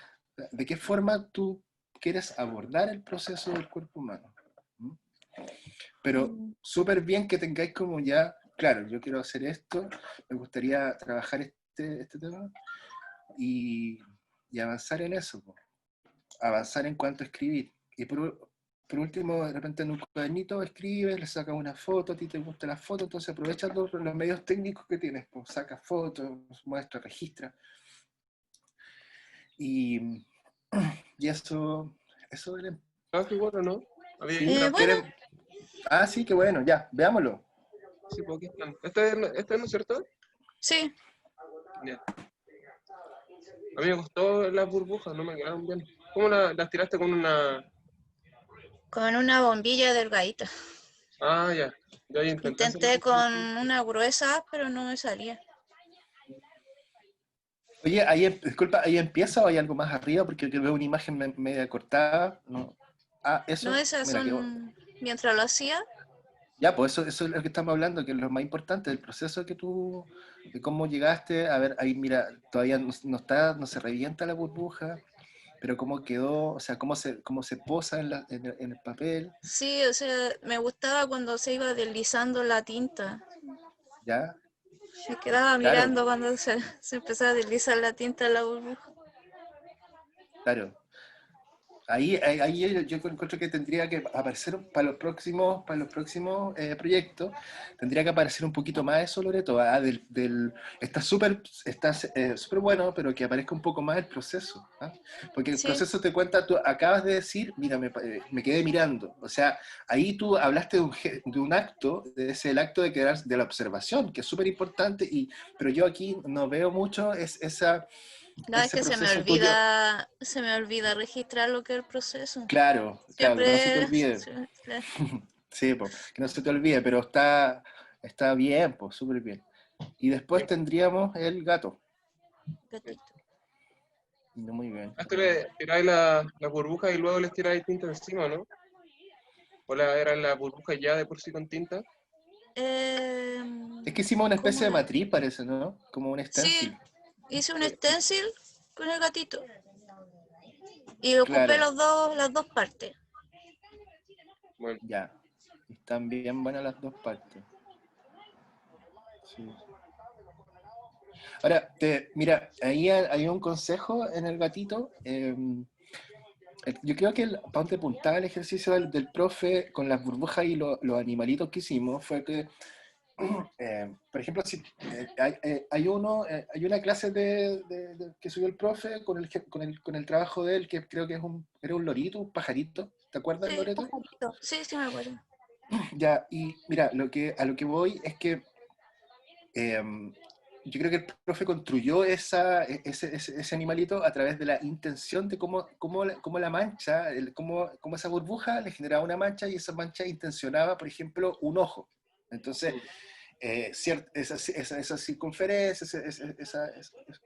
de qué forma tú quieres abordar el proceso del cuerpo humano. ¿Mm? Pero súper bien que tengáis como ya, claro, yo quiero hacer esto, me gustaría trabajar este tema y avanzar en eso, avanzar en cuanto a escribir. Y por último, de repente en un cuadernito escribes, le sacas una foto, a ti te gusta la foto, entonces aprovechas los medios técnicos que tienes, pues sacas fotos, muestras, registras. Y eso era. Ah, qué bueno, ¿no? Había ¿Sí? entrado. Bueno, Ah, sí, qué bueno, ya, veámoslo. Sí, pues aquí están. ¿Este no es cierto? sí. Ya. A mí me gustó las burbujas, no me quedaron bien. ¿Cómo las tiraste con una...? Con una bombilla delgadita. Ah, ya. Yo ahí intenté hacer Intenté con una gruesa, pero no me salía. Oye, disculpa, ¿ahí empieza o hay algo más arriba? Porque yo veo una imagen media cortada. No. Ah, No, eso, esas mira, son, mientras lo hacía, ya, pues eso es lo que estamos hablando, que es lo más importante del proceso de cómo llegaste. A ver, ahí mira, todavía no se revienta la burbuja, pero cómo quedó, o sea, cómo se posa en el papel, sí, o sea, me gustaba cuando se iba deslizando la tinta. ¿ya? Me quedaba Claro, mirando cuando se empezaba a deslizar la tinta en la burbuja. claro. Ahí yo encuentro que tendría que aparecer para los próximos proyectos, tendría que aparecer un poquito más eso, Loreto. Está súper bueno, pero que aparezca un poco más el proceso. ¿Ah? Porque el Sí, proceso te cuenta, tú acabas de decir, mira, me quedé mirando. O sea, ahí tú hablaste de un acto, el acto de la observación, que es súper importante, pero yo aquí no veo mucho no, es ese que proceso tuyo. se me olvida registrar lo que es el proceso. Claro, claro, que no se te Siempre, olvide. Sí, po, que no se te olvide, pero está bien, pues, súper bien. Y después tendríamos el gato. gatito. Muy bien. A esto le tiráis la burbuja y luego les tiráis tinta encima, ¿no? ¿O era la burbuja ya de por sí con tinta? Es que hicimos una ¿Cómo especie de era? matriz, parece, ¿no? Como un Sí, stencil. hice un Sí. stencil con el gatito y ocupé Claro, las dos partes. Bueno, ya. Están bien buenas las dos partes. Sí. Ahora, mira, ahí hay un consejo en el gatito. Yo creo que para donde apuntaba el ejercicio del profe con las burbujas y los animalitos que hicimos fue que, por ejemplo, si, hay una clase que subió el profe con el trabajo de él, que creo que era un lorito, un pajarito. ¿Te acuerdas, Sí, Loreto? pajarito. Sí, sí me acuerdo. Ya, y mira, a lo que voy es que yo creo que el profe construyó ese animalito a través de la intención de cómo la mancha, cómo esa burbuja le generaba una mancha y esa mancha intencionaba, por ejemplo, un ojo. Entonces, esa circunferencia,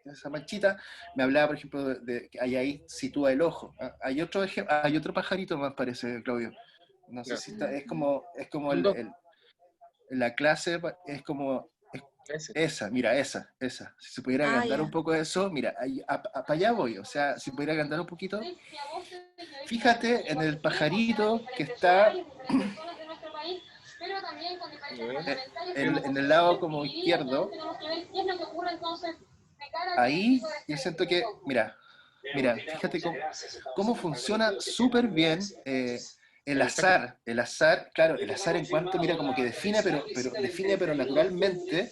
esa manchita, me hablaba, por ejemplo, de que ahí sitúa el ojo. Hay otro pajarito más, parece, Claudio. No sé Ya. si es como Un dos. la clase, es como Ese. esa. Si se pudiera Ah, agrandar un ya. poco eso, mira, para allá voy. O sea, si pudiera agrandar un poquito. Fíjate en el pajarito que está en el lado como izquierdo. Ahí yo siento que, mira, fíjate cómo funciona súper bien el azar. Claro, el azar en cuanto, mira, como que define, pero naturalmente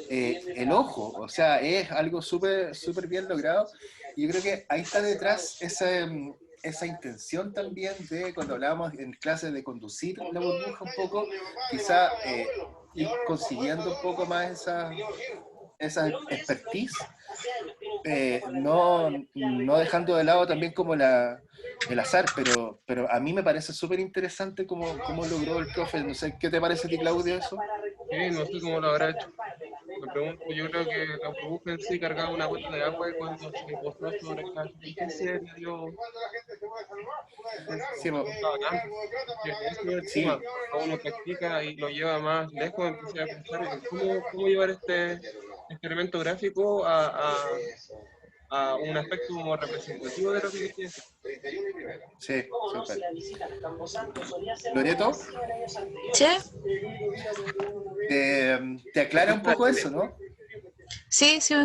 el ojo. O sea, es algo súper bien logrado. Y yo creo que ahí está detrás esa intención también de cuando hablábamos en clases de conducir la burbuja un poco, quizá ir consiguiendo un poco más esa expertise, no dejando de lado también como el azar, pero a mí me parece súper interesante cómo logró el profe. No sé, ¿qué te parece a ti, Claudio, eso? Sí, no sé cómo lo habrá hecho. Me pregunto, yo creo que la burbuja en sí cargaba una gota de agua y cuando se posó sobre la superficie le dio Sí, estaba tanto. Que ese es el sí, tema. Cuando uno practica y lo lleva más lejos, empieza a pensar en cómo llevar este elemento gráfico a un aspecto como representativo de lo que quería decir. sí, súper. Loreto, ¿Sí? te aclara un poco eso, ¿no? Sí, sí.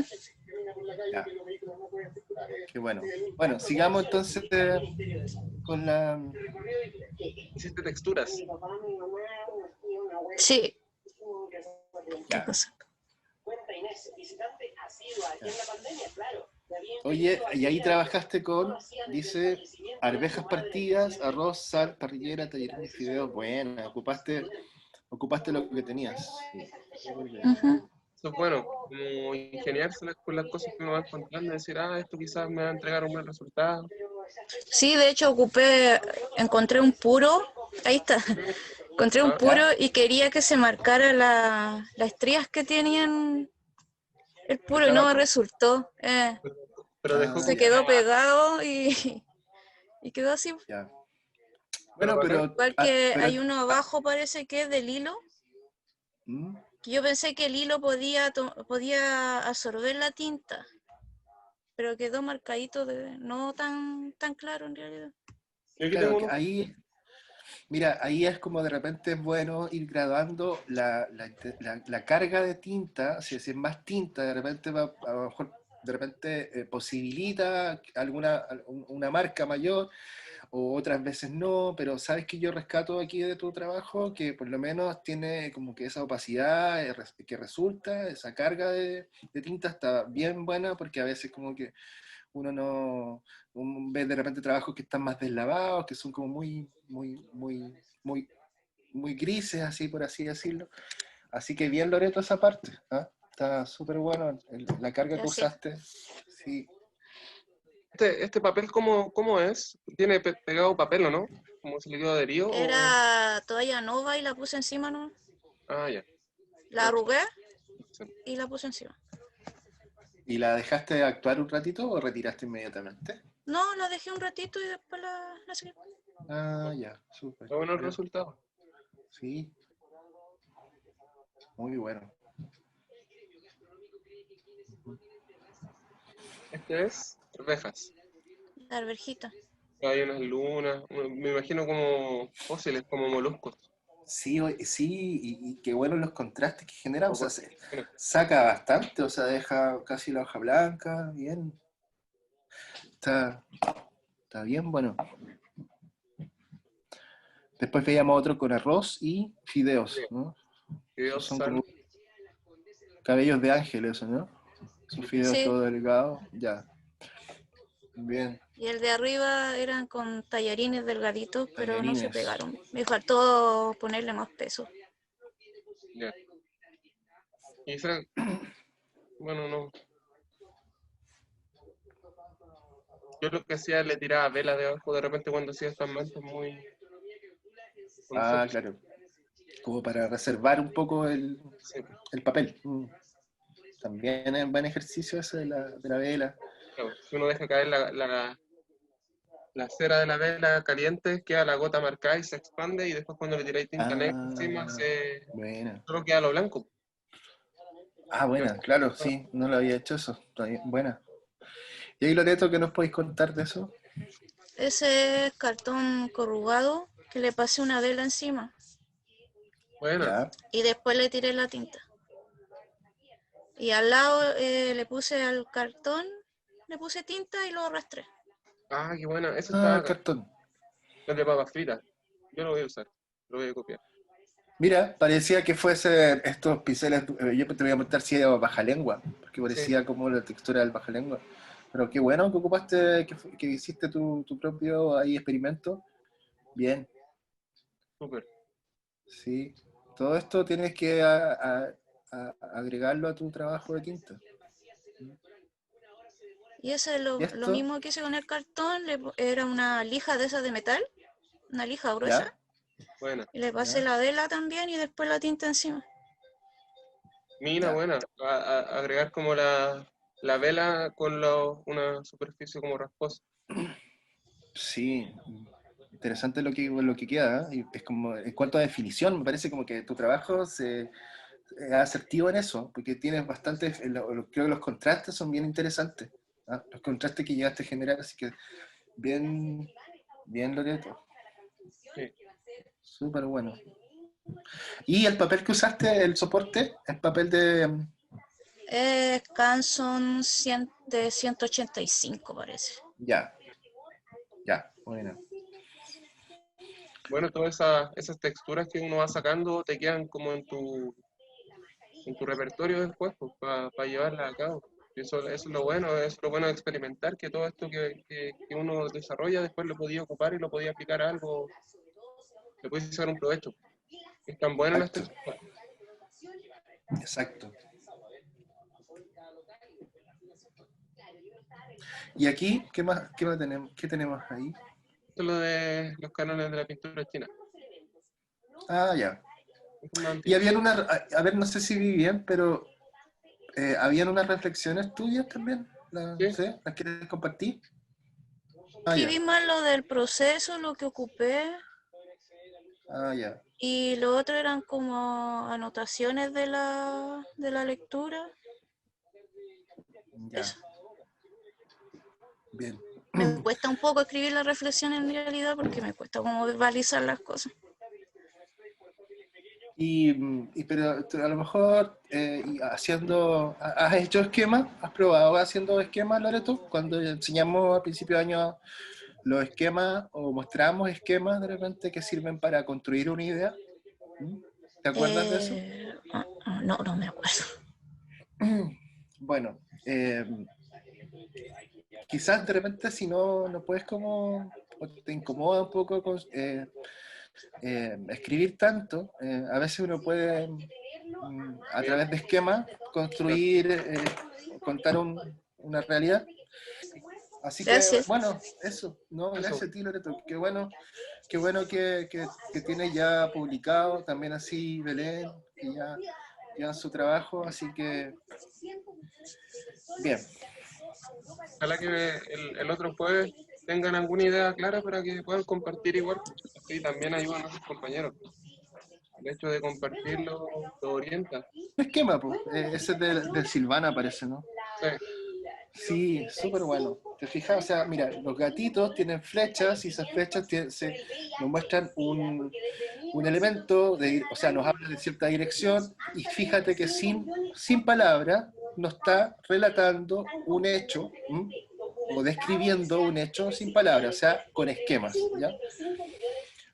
Ya, qué bueno. Bueno, sigamos entonces con la... Hiciste texturas. Sí. ¿Qué Ya, cosa? ya. Oye, y ahí trabajaste dice, arvejas partidas, arroz, sal, parrillera, tallarines y fideos. Bueno, ocupaste lo que tenías. Sí, súper bien. Ujú. Eso es bueno, como ingeniárselas con las cosas que uno va encontrando y decir, esto quizás me va a entregar un buen resultado. Sí, de hecho encontré un puro, ahí está, encontré un Ah, puro ¿Ya? y quería que se marcara las estrías que tenían el el puro y no me tabaco. resultó. Pero dejó Ah, Se como ya, quedó pegado y quedó así. ya. pero Bueno, bacán. Igual que pero, hay uno abajo, parece que es del hilo, ¿mm? que yo pensé que el hilo podía absorber la tinta, pero quedó marcadito no tan claro en realidad. Yo aquí Claro, tengo que uno. mira, ahí es como de repente es bueno ir graduando la carga de tinta, si es más tinta, de repente a lo mejor de repente posibilita una marca mayor, o otras veces no, pero sabes que yo rescato aquí de tu trabajo que por lo menos tiene como que esa opacidad que resulta, esa carga de tinta está bien buena, porque a veces como que uno no ve de repente trabajos que están más deslavados, que son como muy grises, así por así decirlo. Así que bien, Loreto, esa parte. ¿Ah? Está súper bueno la carga que Gracias. usaste. Sí. Este papel, ¿cómo es? ¿Tiene pegado papel o no? ¿Como se le dio adherido? Era toalla nova y la puse encima, ¿no? Ya. La arrugué Sí. y la puse encima. ¿Y la dejaste actuar un ratito o retiraste inmediatamente? No, la dejé un ratito y después la saqué. Ah, ya, súper. Está bueno el Bien. resultado. Sí, muy bueno. Este es arvejas. La arvejita. Hay unas lunas, me imagino como fósiles, como moluscos. Sí, sí, y qué bueno los contrastes que genera, o sea, Bueno, saca bastante, o sea, deja casi la hoja blanca, bien, está, está bien, bueno. Después veíamos otro con arroz y fideos, ¿no? Esos videos son sal. como cabellos de ángel, eso, ¿no? Son fideos Sí, todo delgados, ya, bien, y el de arriba eran con tallarines delgaditos, pero no se tallarines, pegaron. Me faltó ponerle más peso. Ya. Y Fran, bueno, no. Yo lo que hacía le tiraba vela debajo de repente cuando hacía estas mantas muy. Cuando se claro, como para reservar un poco sí, el papel. También es un buen ejercicio ese de la vela. claro, si uno deja caer la cera de la vela caliente, queda la gota marcada y se expande, y después cuando le tiráis tinta negra encima, Buena. solo queda lo blanco. Buena, claro, sí, no lo había hecho eso. Está bien, buena. ¿Y ahí, Loreto, qué nos podéis contar de eso? Ese es cartón corrugado que le pasé una vela encima Buena. Ya, y después le tiré la tinta. Y al lado le puse al cartón, le puse tinta y lo arrastré. Ah, qué buena. Eso está acá. cartón. Es de papas fritas. Yo lo voy a usar. Lo voy a copiar. Mira, parecía que fuese estos pinceles, yo te voy a preguntar si era baja lengua, porque Sí, parecía como la textura del baja lengua. Pero qué bueno que ocupaste, que hiciste tu propio ahí experimento. Bien, súper. sí. Todo esto tienes que agregarlo a tu trabajo de tinta. Y ese es ¿Y lo esto? mismo que hice con el cartón, era una lija de esas de metal, una lija gruesa, ¿Ya? Buena. y le pasé ¿Ya? la vela también y después la tinta encima. Mina, Ya. buena. Agregar como la vela con una superficie como rasposa. Sí, interesante lo que queda, ¿eh? Y es como, en cuanto a definición, me parece como que tu trabajo es asertivo en eso, porque tienes bastantes, creo que los contrastes son bien interesantes, ¿ah? Los contrastes que llegaste a generar, así que bien, bien Loreto, Sí. súper bueno. ¿Y el papel que usaste, el soporte, el papel de... Es Canson de 185 parece. Ya, ya, bueno. Bueno, todas esas texturas que uno va sacando te quedan como en tu repertorio después, pues, para llevarlas a cabo. Y eso es lo bueno, es lo bueno de experimentar, que todo esto que uno desarrolla después lo podía ocupar y lo podía aplicar a algo, le puedes sacar un provecho. Es tan buenas las Exacto, texturas. exacto. Y aquí, qué más tenemos? ¿Qué tenemos ahí? Esto es lo de los cánones de la pintura china. Ya. Es más Y antiguo. habían a ver, no sé si vi bien, pero habían unas reflexiones tuyas también, Sí, ¿sí? ¿Las quieres compartir? Ya. Escribí más lo del proceso, lo que ocupé, Ya. y lo otro eran como anotaciones de la lectura. Ya. Eso. Bien. Me cuesta un poco escribir la reflexión en realidad porque me cuesta como verbalizar las cosas. Pero a lo mejor ¿has hecho esquemas? ¿Has probado haciendo esquemas, Loreto? Cuando enseñamos a principio de año los esquemas o mostramos esquemas de repente que sirven para construir una idea. ¿Mm? ¿Te acuerdas de eso? No, no me acuerdo. Bueno, quizás de repente si no puedes como, o te incomoda un poco escribir tanto, a veces uno puede a través de esquemas construir, contar una realidad. Así que, Gracias. bueno, eso, no, eso. gracias a ti, Loreto, qué bueno que tienes ya publicado, también así Belén, que ya llevan su trabajo, así que, bien. Ojalá que el otro jueves tengan alguna idea clara para que puedan compartir igual. Así también ayudan a sus compañeros. El hecho de compartirlo lo orienta. Un esquema, pues, ese es de Silvana parece, ¿no? Sí, Sí, súper bueno. ¿Te fijas? O sea, mira, los gatitos tienen flechas y esas flechas nos muestran un elemento, o sea, nos habla de cierta dirección y fíjate que sin palabras nos está relatando un hecho, ¿m? O describiendo un hecho sin palabras, o sea, con esquemas, ¿ya?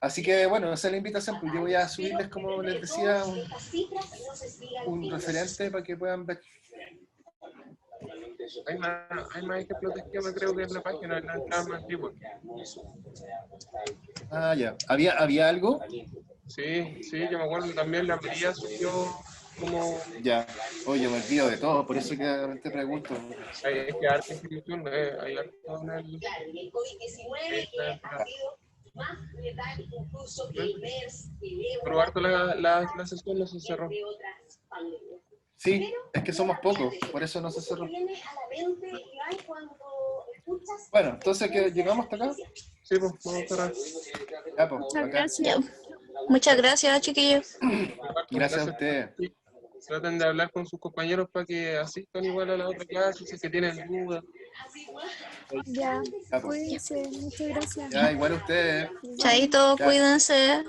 Así que, bueno, esa es la invitación, pues yo voy a subirles, como les decía, un referente para que puedan ver. Hay más ejemplos de esquema, creo que en la página, en la entrada más antigua. Ah, ya. ¿Había algo? Sí, yo me acuerdo también la María subió como... Ya. Oye, me olvido de todo, por eso que te pregunto. Hay que arte institución, hay arte en el... Pero harto la sesión no se cerró. Sí, es que somos pocos, por eso no se cerró. Bueno, entonces que llegamos hasta acá. Sí, pues, vamos a cerrar. Ya, pues, Muchas acá. gracias. Muchas gracias, chiquillos. Gracias a ustedes. Traten de hablar con sus compañeros para que asistan igual a la otra clase, si es que tienen dudas. Ya, Ya, pues. cuídense. Muchas gracias. Ya, igual a ustedes. Chaito, Ya. cuídense.